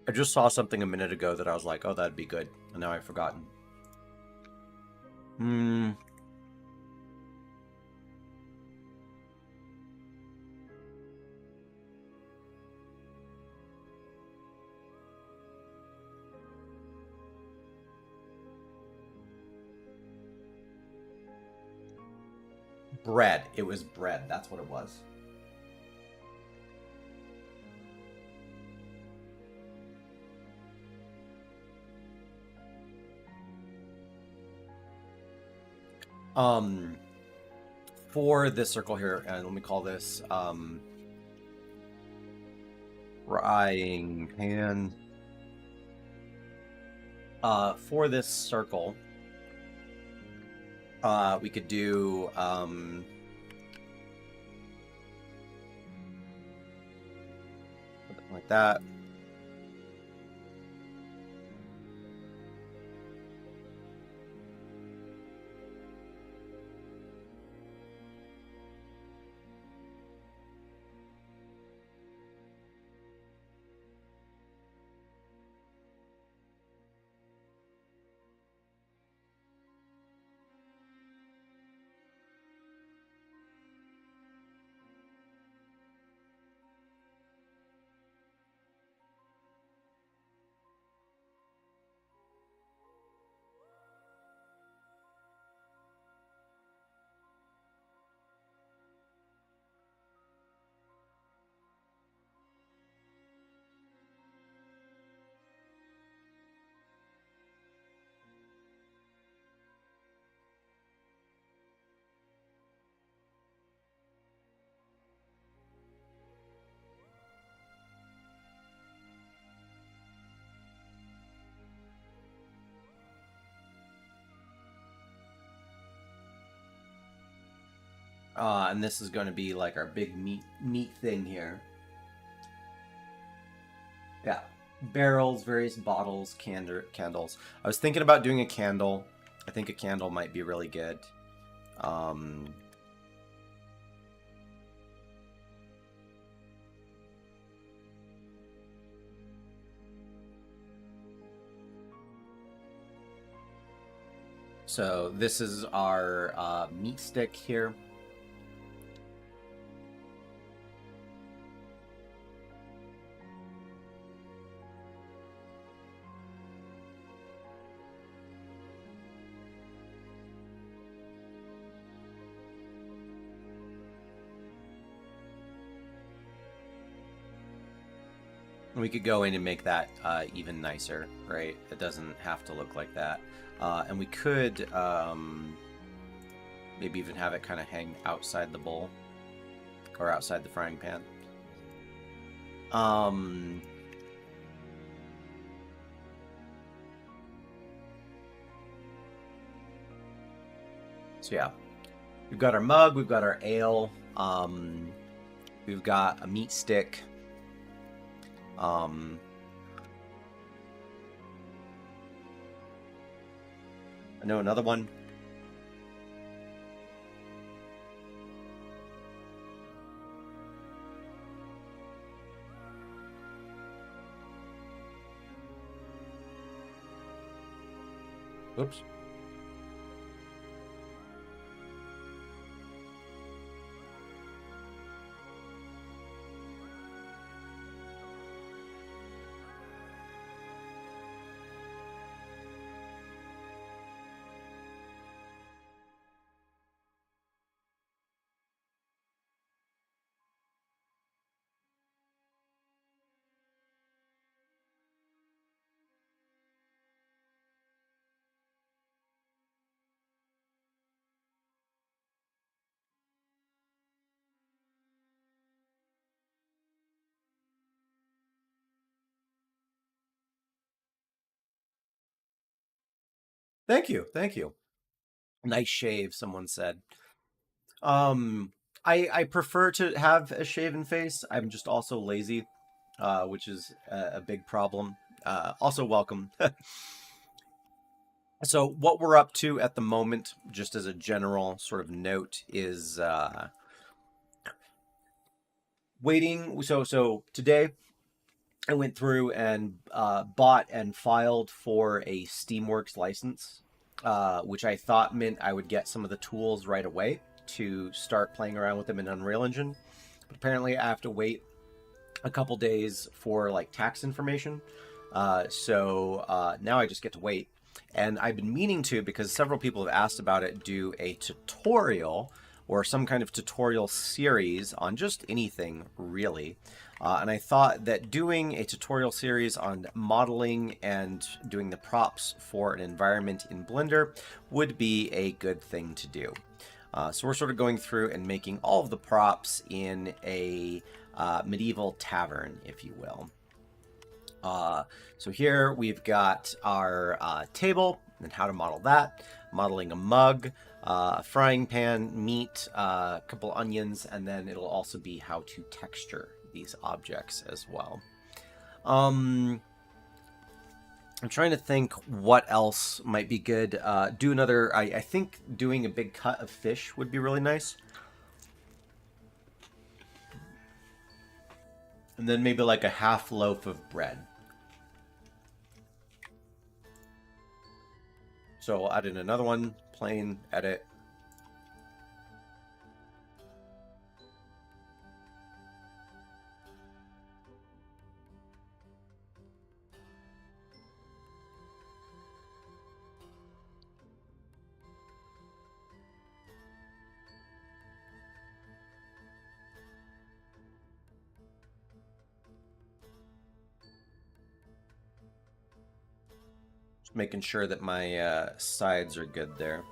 I just saw something a minute ago that I was like, oh, that'd be good, and now I've forgotten. Bread. It was bread. That's what it was. For this circle here, and let me call this frying pan. For this circle, we could do something like that. And this is going to be like our big meat thing here. Yeah, barrels, various bottles, candles. I was thinking about doing a candle. I think a candle might be really good. So this is our meat stick here. We could go in and make that even nicer, right? It doesn't have to look like that. And we could maybe even have it kind of hang outside the bowl or outside the frying pan. So yeah, we've got our mug, we've got our ale, we've got a meat stick. I know another one. Oops. Thank you, thank you. Nice shave, someone said. Um, I prefer to have a shaven face. I'm just also lazy, which is a big problem. Also, welcome. So, what we're up to at the moment, just as a general sort of note, is waiting. So today I went through and bought and filed for a Steamworks license, which I thought meant I would get some of the tools right away to start playing around with them in Unreal Engine. But apparently, I have to wait a couple days for like tax information. So now I just get to wait. And I've been meaning to, because several people have asked about it, do a tutorial or some kind of tutorial series on just anything, really. And I thought that doing a tutorial series on modeling and doing the props for an environment in Blender would be a good thing to do. So we're sort of going through and making all of the props in a medieval tavern, if you will. So here we've got our table and how to model that. Modeling a mug, a frying pan, meat, a couple onions, and then it'll also be how to texture these objects as well. I'm trying to think what else might be good. Do another. I think doing a big cut of fish would be really nice. And then maybe like a half loaf of bread. So we'll add in another one, plain, edit. Just making sure that my sides are good there.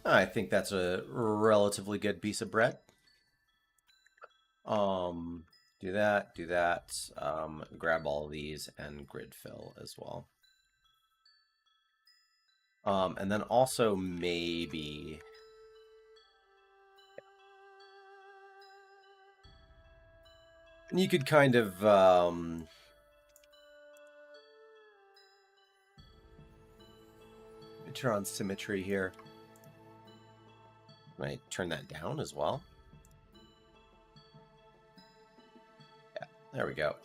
I think that's a relatively good piece of bread. Do that, do that. Grab all of these and grid fill as well. And then also maybe... You could kind of, turn on symmetry here. Might turn that down as well. Yeah, there we go.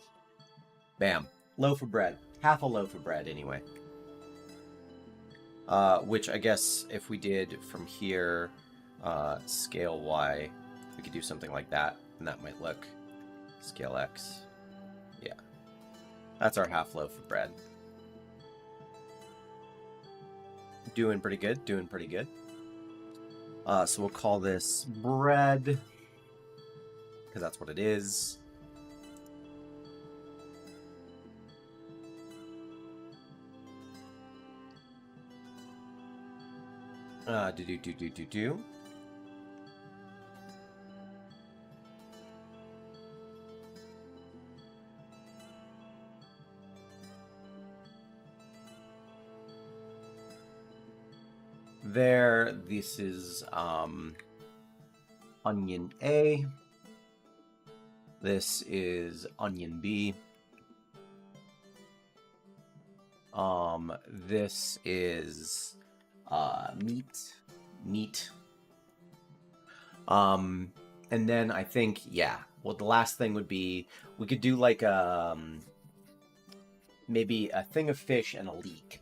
Bam. Loaf of bread. Half a loaf of bread, anyway. Which I guess if we did from here, scale Y, we could do something like that, and that might look scale X. Yeah. That's our half loaf of bread. Doing pretty good, doing pretty good. So we'll call this bread, because that's what it is. Do. There, this is onion A. This is onion B. This is meat. And then I think, yeah, well, the last thing would be, we could do like maybe a thing of fish and a leek,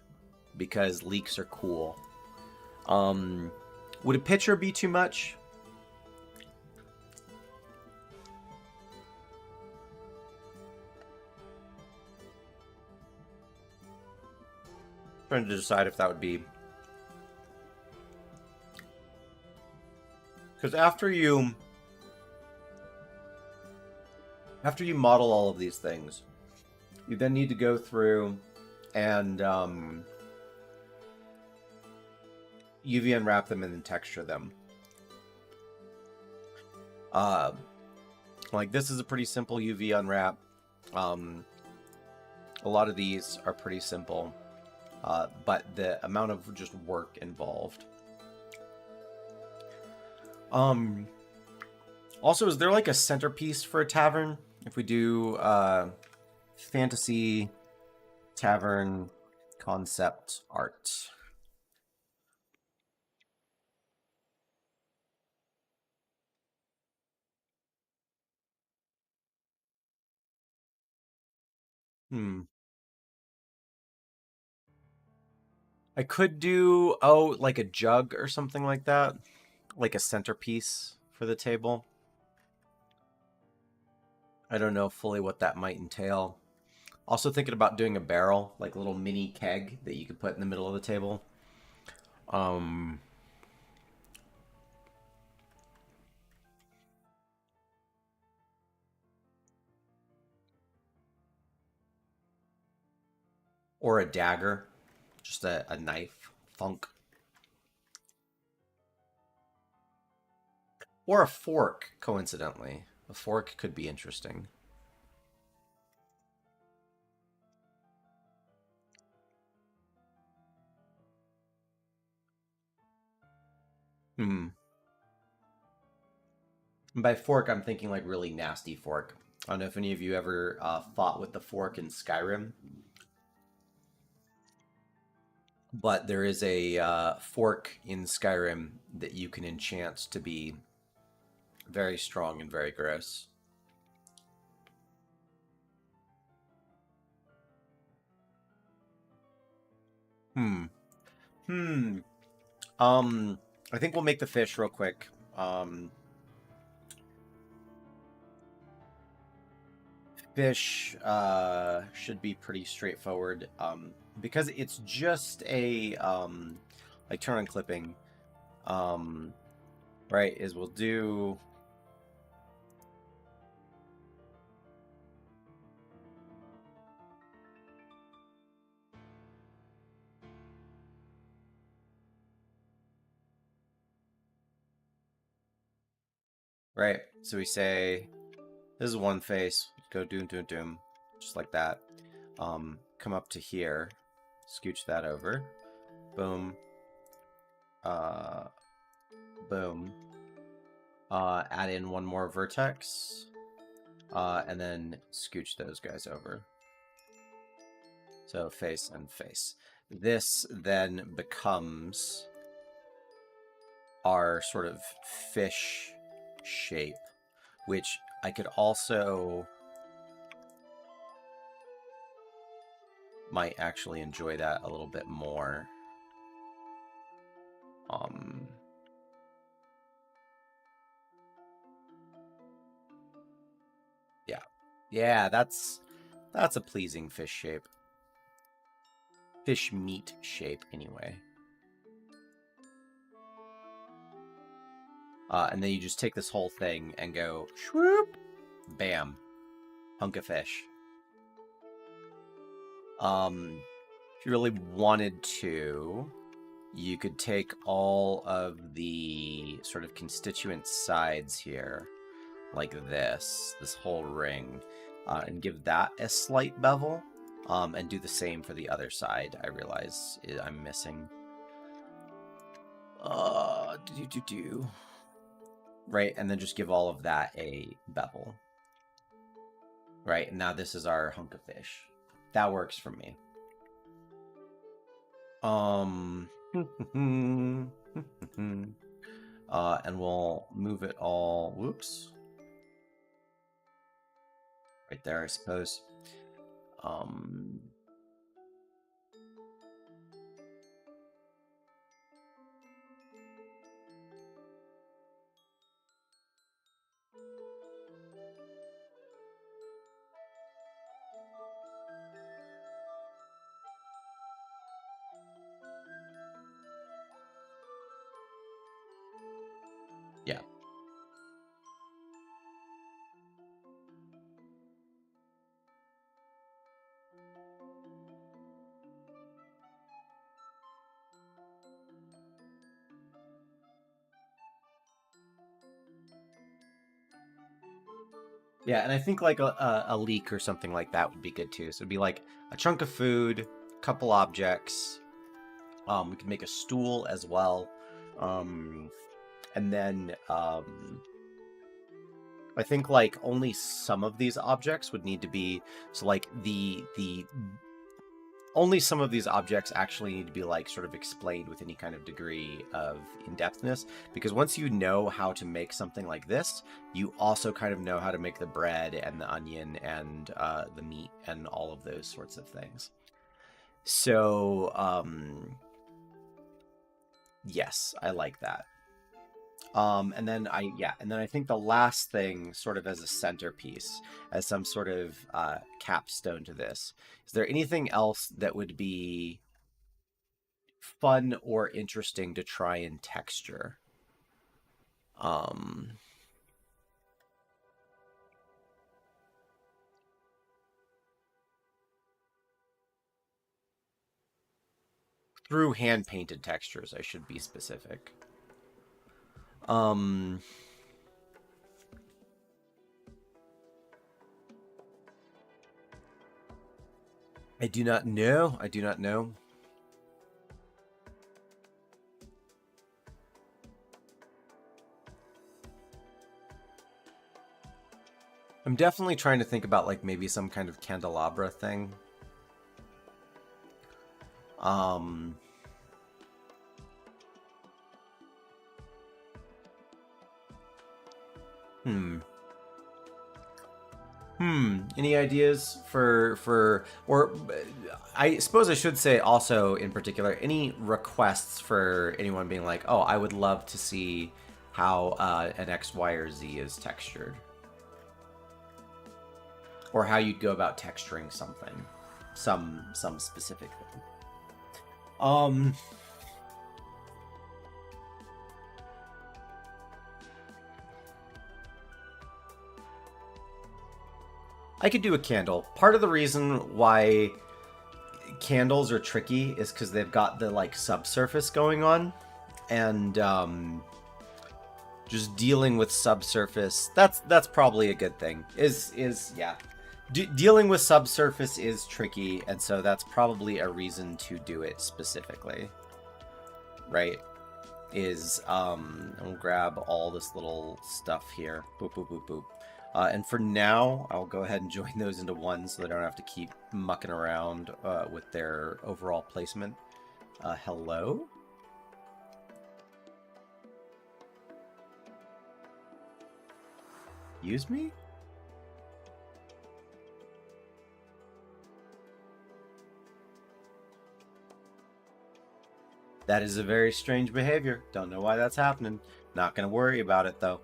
because leeks are cool. Would a pitcher be too much? Trying to decide if that would be... Because after you model all of these things, you then need to go through and UV unwrap them and then texture them. Like this is a pretty simple UV unwrap. A lot of these are pretty simple, but the amount of just work involved. Also, is there like a centerpiece for a tavern? If we do fantasy tavern concept art. Hmm. I could do, oh, like a jug or something like that. Like a centerpiece for the table. I don't know fully what that might entail. Also thinking about doing a barrel, like a little mini keg that you could put in the middle of the table. Um, or a dagger, just a knife, thunk. Or a fork, coincidentally. A fork could be interesting. Hmm. And by fork, I'm thinking like really nasty fork. I don't know if any of you ever fought with the fork in Skyrim, but there is a fork in Skyrim that you can enchant to be very strong and very gross. Hmm. Hmm. Um, I think we'll make the fish real quick. Fish should be pretty straightforward. Because it's just a like turn on clipping. Um, right, is we'll do right. So we say this is one face. Go doom doom doom, just like that. Come up to here, scooch that over. Boom. Uh, boom. Add in one more vertex. And then scooch those guys over. So face and face. This then becomes our sort of fish shape, which I could also might actually enjoy that a little bit more. Um, yeah, yeah, that's a pleasing fish shape, fish meat shape, anyway. And then you just take this whole thing and go shwoop, bam, hunk of fish. If you really wanted to, you could take all of the sort of constituent sides here, like this whole ring, and give that a slight bevel, and do the same for the other side. I realize I'm missing. Do. Right, and then just give all of that a bevel. Right, and now this is our hunk of fish. That works for me. And we'll move it all. Whoops. Right there, I suppose. Um, yeah. Yeah, and I think like a leek or something like that would be good too. So it'd be like a chunk of food, a couple objects. We could make a stool as well. And then I think like only some of these objects would need to be, so like the only some of these objects actually need to be like sort of explained with any kind of degree of in-depthness, because once you know how to make something like this, you also kind of know how to make the bread and the onion and the meat and all of those sorts of things. So yes, I like that. And then I think the last thing, sort of as a centerpiece, as some sort of capstone to this, is there anything else that would be fun or interesting to try in texture? Um, Through hand painted textures, I should be specific. Um, I do not know. I do not know. I'm definitely trying to think about like maybe some kind of candelabra thing. Um, hmm. Any ideas or I suppose I should say also in particular, any requests for anyone being like, oh, I would love to see how an X, Y, or Z is textured, or how you'd go about texturing something, some specific thing. Um, I could do a candle. Part of the reason why candles are tricky is because they've got the like subsurface going on, and just dealing with subsurface, that's probably a good thing. Is yeah, dealing with subsurface is tricky, and so that's probably a reason to do it specifically, right? Is I'll grab all this little stuff here, boop boop boop boop. And for now, I'll go ahead and join those into one so they don't have to keep mucking around with their overall placement. Hello? Use me? That is a very strange behavior. Don't know why that's happening. Not gonna worry about it though.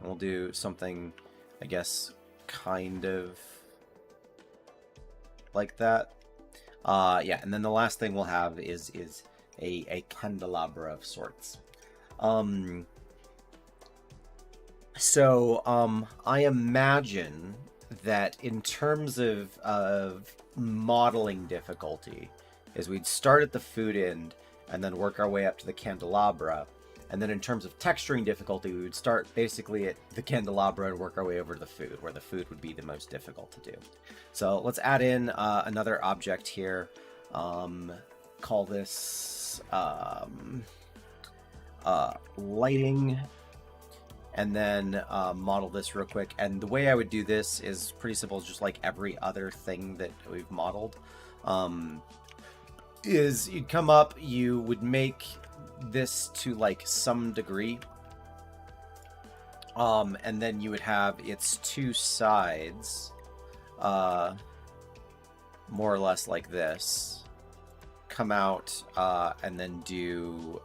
We'll do something, I guess, kind of like that. Yeah, and then the last thing we'll have is a candelabra of sorts. I imagine that in terms of modeling difficulty, is we'd start at the food end and then work our way up to the candelabra. And then in terms of texturing difficulty, we would start basically at the candelabra and work our way over to the food, where the food would be the most difficult to do. So let's add in another object here. Call this lighting, and then model this real quick. And the way I would do this is pretty simple, just like every other thing that we've modeled. Is you'd come up, you would make this to like some degree, and then you would have its two sides more or less like this come out, and then do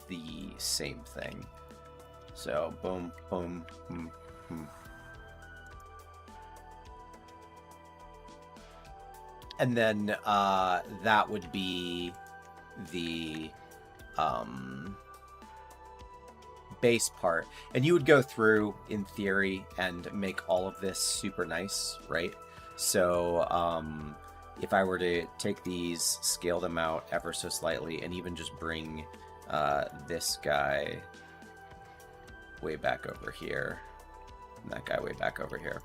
the same thing. So boom boom boom, boom. And then that would be the base part, and you would go through in theory and make all of this super nice, right? So if I were to take these, scale them out ever so slightly, and even just bring this guy way back over here, and that guy way back over here,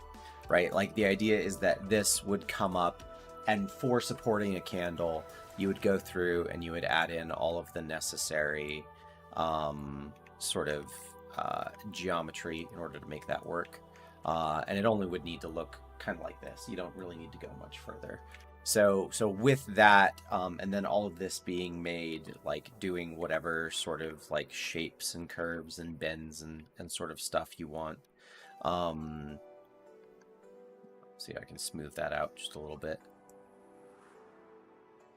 right? Like the idea is that this would come up, and for supporting a candle, you would go through and you would add in all of the necessary sort of geometry in order to make that work. And it only would need to look kind of like this. You don't really need to go much further. So with that, and then all of this being made, like doing whatever sort of like shapes and curves and bends and sort of stuff you want. See, I can smooth that out just a little bit.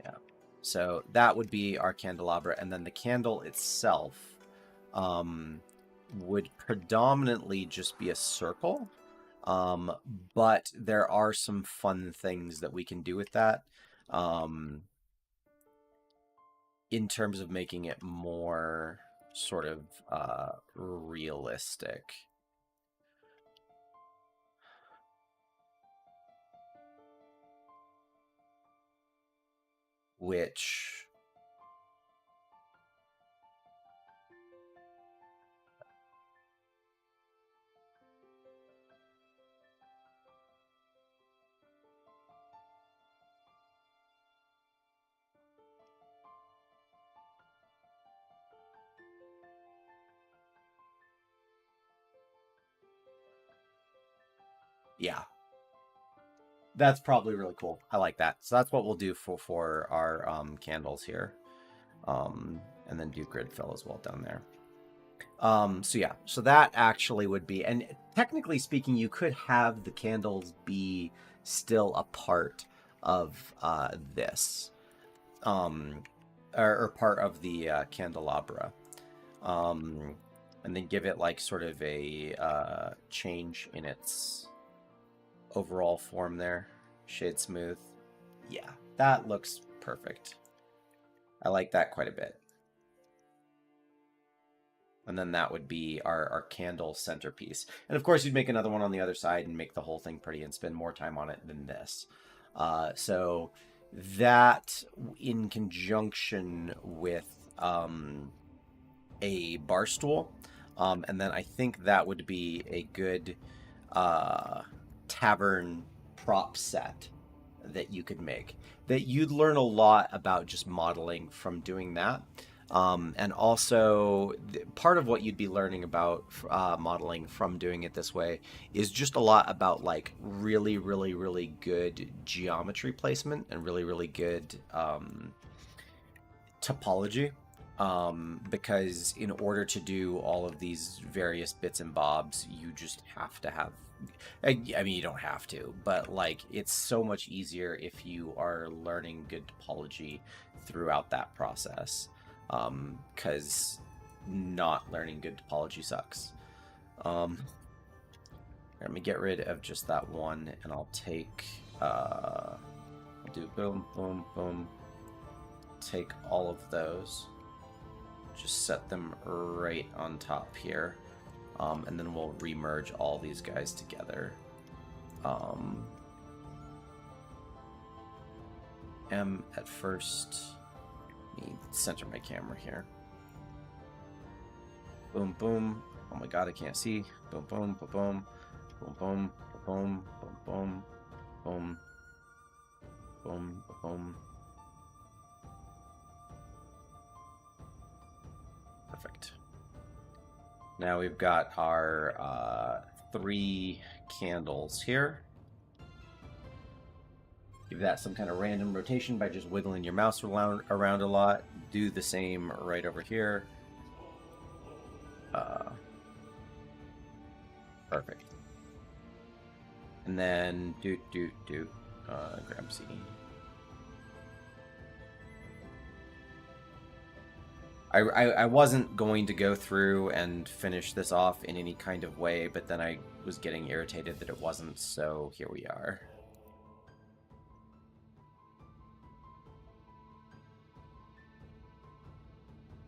Yeah. So that would be our candelabra, and then the candle itself would predominantly just be a circle. But there are some fun things that we can do with that in terms of making it more sort of realistic. Which... yeah. That's probably really cool. I like that. So that's what we'll do for our candles here. And then do grid fill as well down there. So yeah, so that actually would be, and technically speaking, you could have the candles be still a part of this, or part of the candelabra, and then give it like sort of a change in its overall form there. Shade smooth. Yeah, that looks perfect. I like that quite a bit. And then that would be our candle centerpiece. And of course, you'd make another one on the other side and make the whole thing pretty and spend more time on it than this. So that in conjunction with a bar stool. And then I think that would be a good tavern prop set that you could make. That you'd learn a lot about just modeling from doing that. And also, part of what you'd be learning about modeling from doing it this way is just a lot about like really, really, really good geometry placement and really, really good topology. Because in order to do all of these various bits and bobs, you just have to have... I mean, you don't have to, but like it's so much easier if you are learning good topology throughout that process. Because not learning good topology sucks. Let me get rid of just that one, and I'll take, I'll do boom, boom, boom. Take all of those. Just set them right on top here. And then we'll remerge all these guys together. M at first. Let me center my camera here. Boom, boom. Oh my god, I can't see. Boom, boom, boom, boom. Boom, boom, boom, boom, boom, boom. Boom, boom. Perfect. Now we've got our 3 candles here. Give that some kind of random rotation by just wiggling your mouse around a lot. Do the same right over here. Perfect. And then grab C. I wasn't going to go through and finish this off in any kind of way, but then I was getting irritated that it wasn't, so here we are.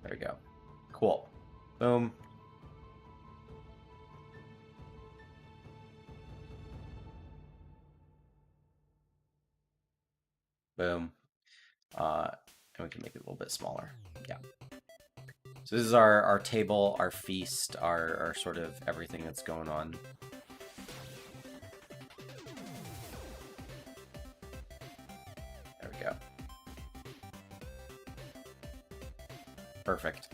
There we go. Cool. Boom. Boom. And we can make it a little bit smaller. Yeah. So this is our table, our feast, our sort of everything that's going on. There we go. Perfect.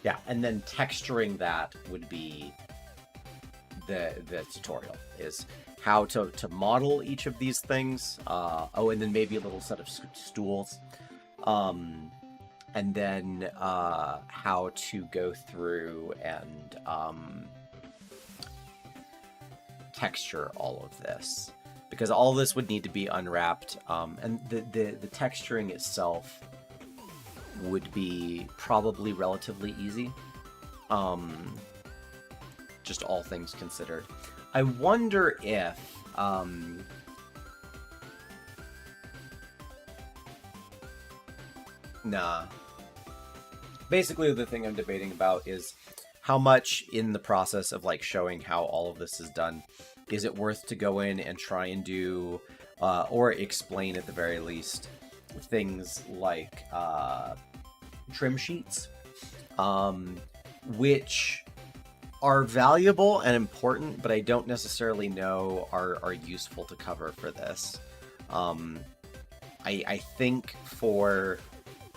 Yeah, and then texturing that would be the tutorial, is how to model each of these things. Oh, and then maybe a little set of stools. And then how to go through and texture all of this, because all this would need to be unwrapped, and the texturing itself would be probably relatively easy, just all things considered. I wonder if nah. Basically, the thing I'm debating about is how much in the process of like showing how all of this is done, is it worth to go in and try and do, or explain at the very least, things like trim sheets, which are valuable and important, but I don't necessarily know are useful to cover for this. I think for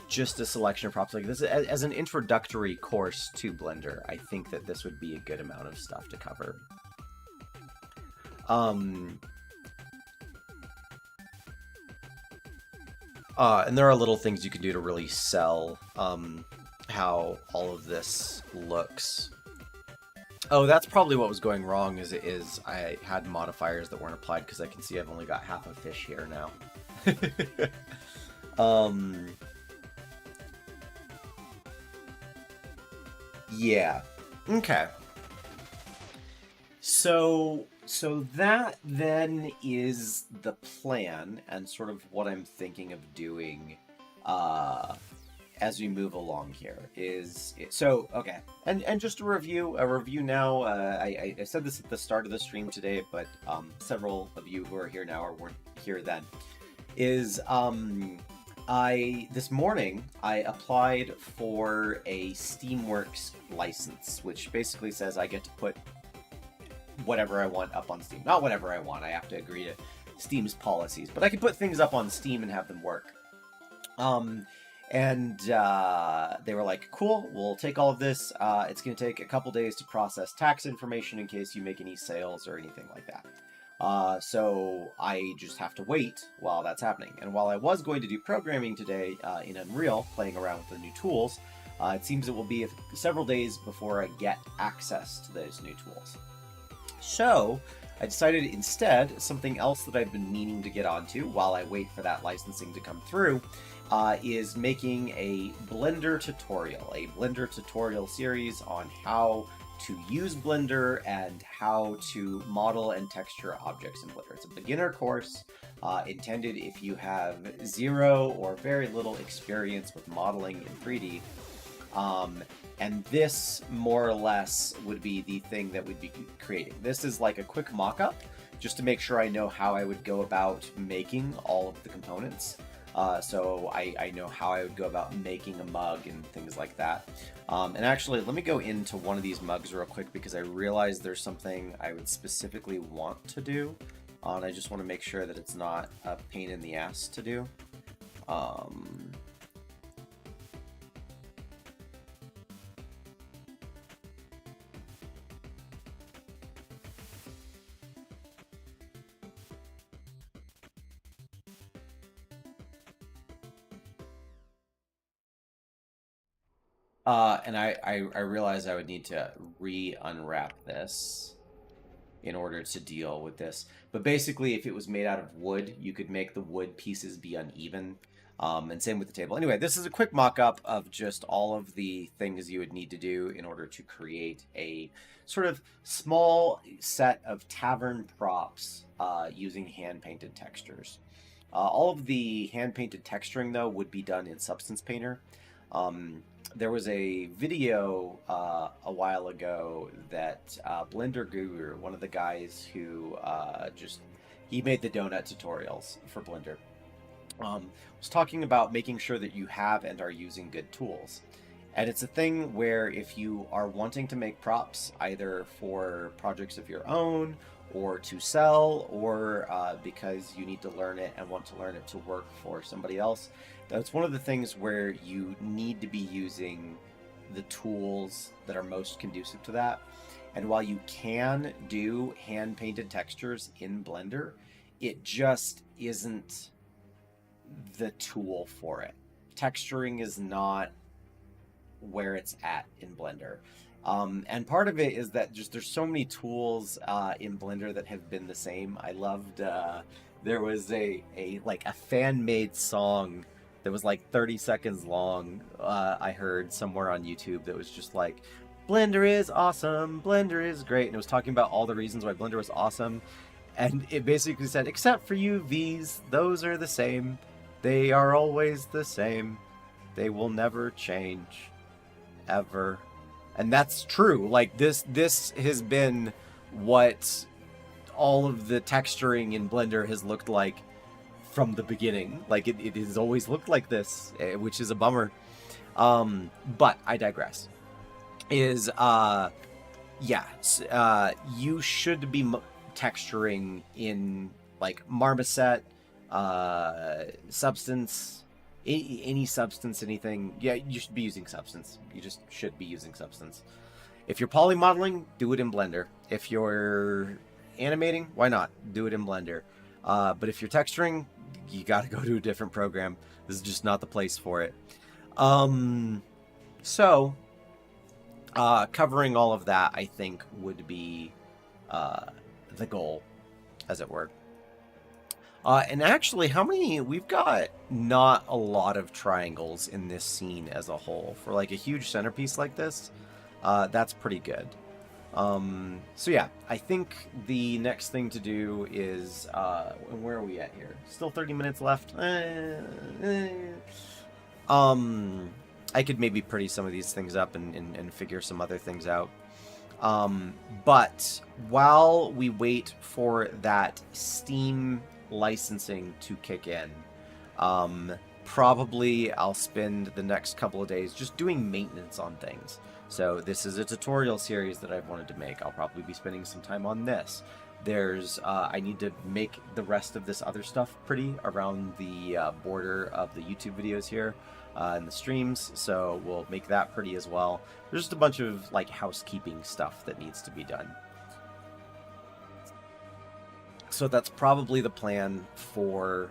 just a selection of props like this, as an introductory course to Blender, I think that this would be a good amount of stuff to cover. And there are little things you can do to really sell how all of this looks. Oh, that's probably what was going wrong, is I had modifiers that weren't applied, because I can see I've only got half a fish here now. Yeah. Okay. So that then is the plan, and sort of what I'm thinking of doing as we move along here is so okay. And just a review now. I said this at the start of the stream today, but several of you who are here now or weren't here then. Is this morning I applied for a Steamworks license, which basically says I get to put whatever I want up on Steam. Not whatever I want, I have to agree to Steam's policies, but I can put things up on Steam and have them work. And they were like, cool, we'll take all of this. It's going to take a couple days to process tax information in case you make any sales or anything like that. So I just have to wait while that's happening. And while I was going to do programming today in Unreal, playing around with the new tools, it seems it will be several days before I get access to those new tools. So I decided instead, something else that I've been meaning to get onto while I wait for that licensing to come through, is making a Blender tutorial series on how to use Blender and how to model and texture objects in Blender. It's a beginner course intended if you have zero or very little experience with modeling in 3D. And this, more or less, would be the thing that we'd be creating. This is like a quick mock-up, just to make sure I know how I would go about making all of the components. So I know how I would go about making a mug and things like that. And actually, let me go into one of these mugs real quick, because I realized there's something I would specifically want to do. And I just want to make sure that it's not a pain in the ass to do. And I realized I would need to re-unwrap this in order to deal with this. But basically, if it was made out of wood, you could make the wood pieces be uneven. And same with the table. Anyway, this is a quick mock-up of just all of the things you would need to do in order to create a sort of small set of tavern props using hand-painted textures. All of the hand-painted texturing, though, would be done in Substance Painter. There was a video a while ago that Blender Guru, one of the guys who he made the donut tutorials for Blender, was talking about making sure that you have and are using good tools. And it's a thing where if you are wanting to make props, either for projects of your own or to sell, or because you need to learn it and want to learn it to work for somebody else, that's one of the things where you need to be using the tools that are most conducive to that. And while you can do hand painted textures in Blender, it just isn't the tool for it. Texturing is not where it's at in Blender. And part of it is that just there's so many tools in Blender that have been the same. I loved there was a fan made song that was like 30 seconds long. I heard somewhere on YouTube that was just like, Blender is awesome, Blender is great, and it was talking about all the reasons why Blender was awesome. And it basically said, except for UVs, those are the same. They are always the same. They will never change. Ever. And that's true. Like, this has been what all of the texturing in Blender has looked like from the beginning. Like, it has always looked like this, which is a bummer. But I digress. You should be texturing in, like, Marmoset, Substance, any Substance, anything. Yeah, you should be using Substance. You just should be using Substance. If you're polymodeling, do it in Blender. If you're animating, why not? Do it in Blender. But if you're texturing, you gotta go to a different program. This is just not the place for it. Covering all of that, I think, would be the goal, as it were. And actually, we've got not a lot of triangles in this scene as a whole. For like a huge centerpiece like this, that's pretty good. So yeah, I think the next thing to do is, where are we at here? Still 30 minutes left. I could maybe pretty some of these things up and figure some other things out. But while we wait for that Steam licensing to kick in, probably I'll spend the next couple of days just doing maintenance on things. So this is a tutorial series that I've wanted to make. I'll probably be spending some time on this. I need to make the rest of this other stuff pretty around the border of the YouTube videos here and the streams, so we'll make that pretty as well. There's just a bunch of like housekeeping stuff that needs to be done. So that's probably the plan for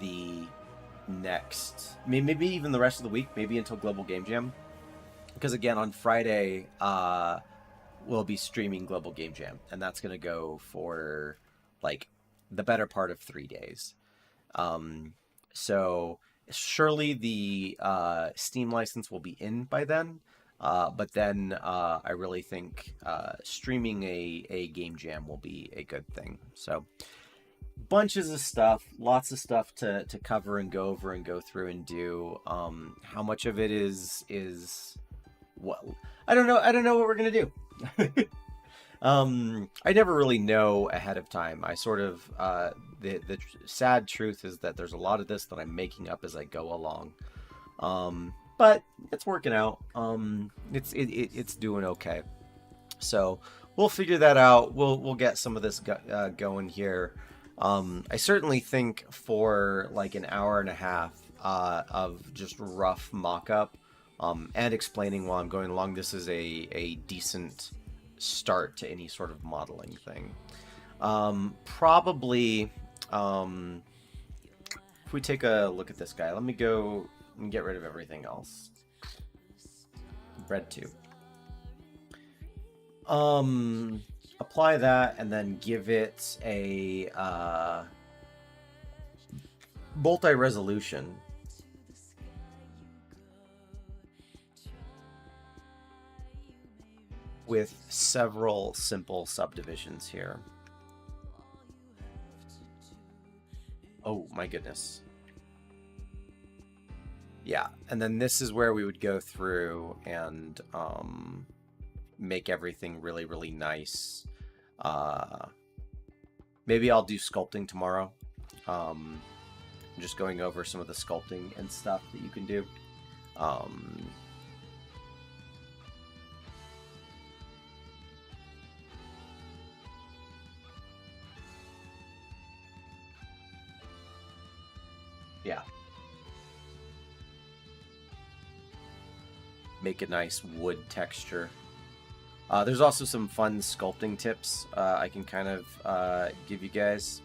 the next, maybe even the rest of the week, maybe until Global Game Jam. Because again, on Friday, we'll be streaming Global Game Jam, and that's going to go for like the better part of 3 days. So surely the Steam license will be in by then. But then I really think streaming a game jam will be a good thing. So bunches of stuff, lots of stuff to cover and go over and go through and do. How much of it is well, I don't know what we're gonna do. I never really know ahead of time. I sort of the sad truth is that there's a lot of this that I'm making up as I go along. But it's working out. It's doing okay. So we'll figure that out. We'll get some of this going here. I certainly think for like an hour and a half of just rough mock-up and explaining while I'm going along, this is a decent start to any sort of modeling thing. Probably, if we take a look at this guy, let me go and get rid of everything else. Bread 2. Apply that and then give it a multi-resolution. With several simple subdivisions here. Oh my goodness. Yeah, and then this is where we would go through and make everything really, really nice. Maybe I'll do sculpting tomorrow. I'm just going over some of the sculpting and stuff that you can do. Yeah. make a nice wood texture. There's also some fun sculpting tips I can kind of give you guys.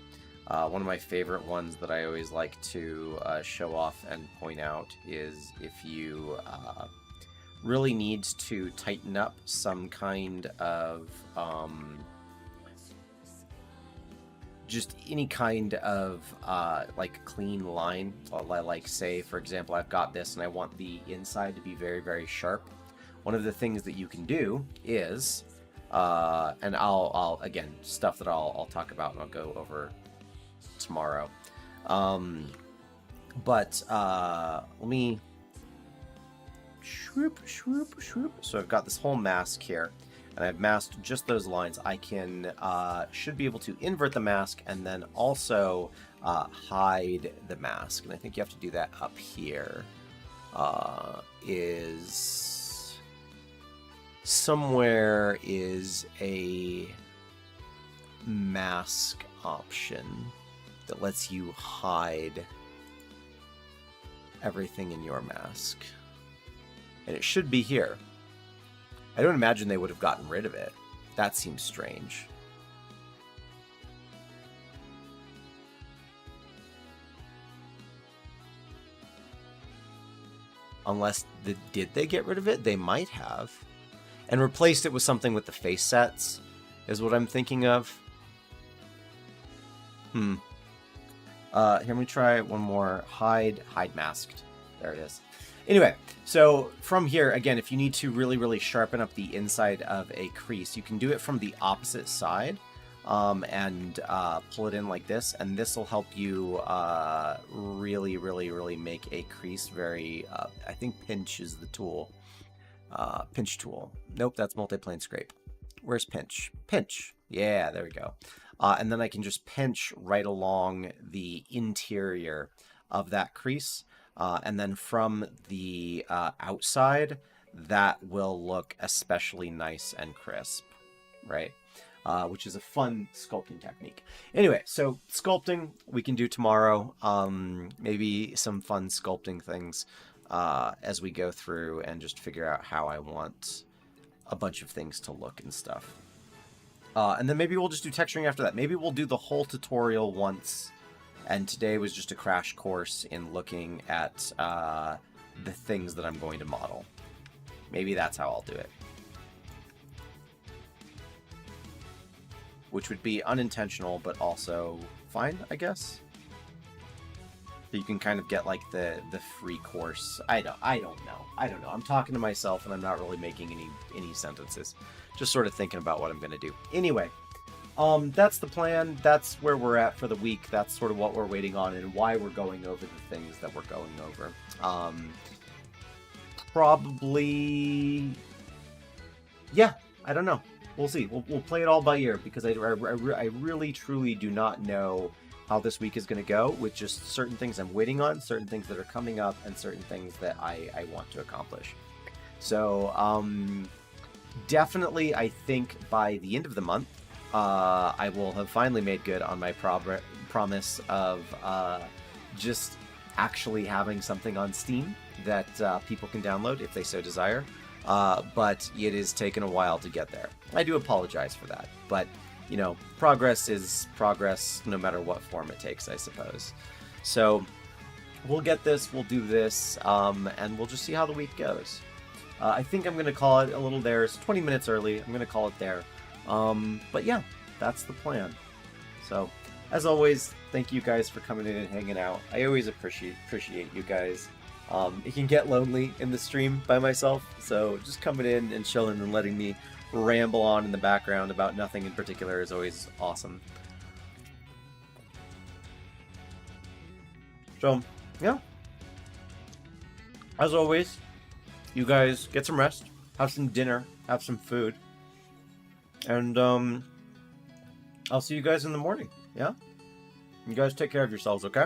One of my favorite ones that I always like to show off and point out is if you really need to tighten up some kind of just any kind of like clean line. Like say, for example, I've got this and I want the inside to be very, very sharp. One of the things that you can do is, and I'll again, stuff that I'll talk about and I'll go over tomorrow. But let me swoop. So I've got this whole mask here, and I've masked just those lines. I can should be able to invert the mask and then also hide the mask. And I think you have to do that up here. Somewhere is a mask option that lets you hide everything in your mask. And it should be here. I don't imagine they would have gotten rid of it. That seems strange. Unless, did they get rid of it? They might have. And replaced it with something with the face sets, is what I'm thinking of. Here, let me try one more. Hide masked. There it is. Anyway, so from here, again, if you need to really, really sharpen up the inside of a crease, you can do it from the opposite side and pull it in like this. And this will help you really, really, really make a crease very, I think pinch is the tool. Pinch tool. Nope, that's multiplane scrape. Where's pinch? Pinch. Yeah, there we go. And then I can just pinch right along the interior of that crease. And then from the outside, that will look especially nice and crisp, right? Which is a fun sculpting technique. Anyway, so sculpting we can do tomorrow. Maybe some fun sculpting things as we go through and just figure out how I want a bunch of things to look and stuff. And then maybe we'll just do texturing after that. Maybe we'll do the whole tutorial once. And today was just a crash course in looking at the things that I'm going to model. Maybe that's how I'll do it. Which would be unintentional, but also fine, I guess. You can kind of get like the free course. I don't know. I'm talking to myself and I'm not really making any sentences. Just sort of thinking about what I'm going to do. Anyway, that's the plan. That's where we're at for the week. That's sort of what we're waiting on and why we're going over the things that we're going over. Probably, yeah, I don't know. We'll see. We'll play it all by ear because I really, truly do not know how this week is going to go with just certain things I'm waiting on, certain things that are coming up, and certain things that I want to accomplish. So, definitely, I think by the end of the month, I will have finally made good on my promise of just actually having something on Steam that people can download if they so desire. But it has taken a while to get there. I do apologize for that, but you know, progress is progress no matter what form it takes, I suppose. So we'll get this, we'll do this, and we'll just see how the week goes. I think I'm going to call it a little there. It's 20 minutes early. I'm going to call it there. But yeah, that's the plan. So as always, thank you guys for coming in and hanging out. I always appreciate you guys. It can get lonely in the stream by myself, so just coming in and chilling and letting me ramble on in the background about nothing in particular is always awesome. So, yeah. As always, you guys get some rest, have some dinner, have some food, and I'll see you guys in the morning, yeah? You guys take care of yourselves, okay?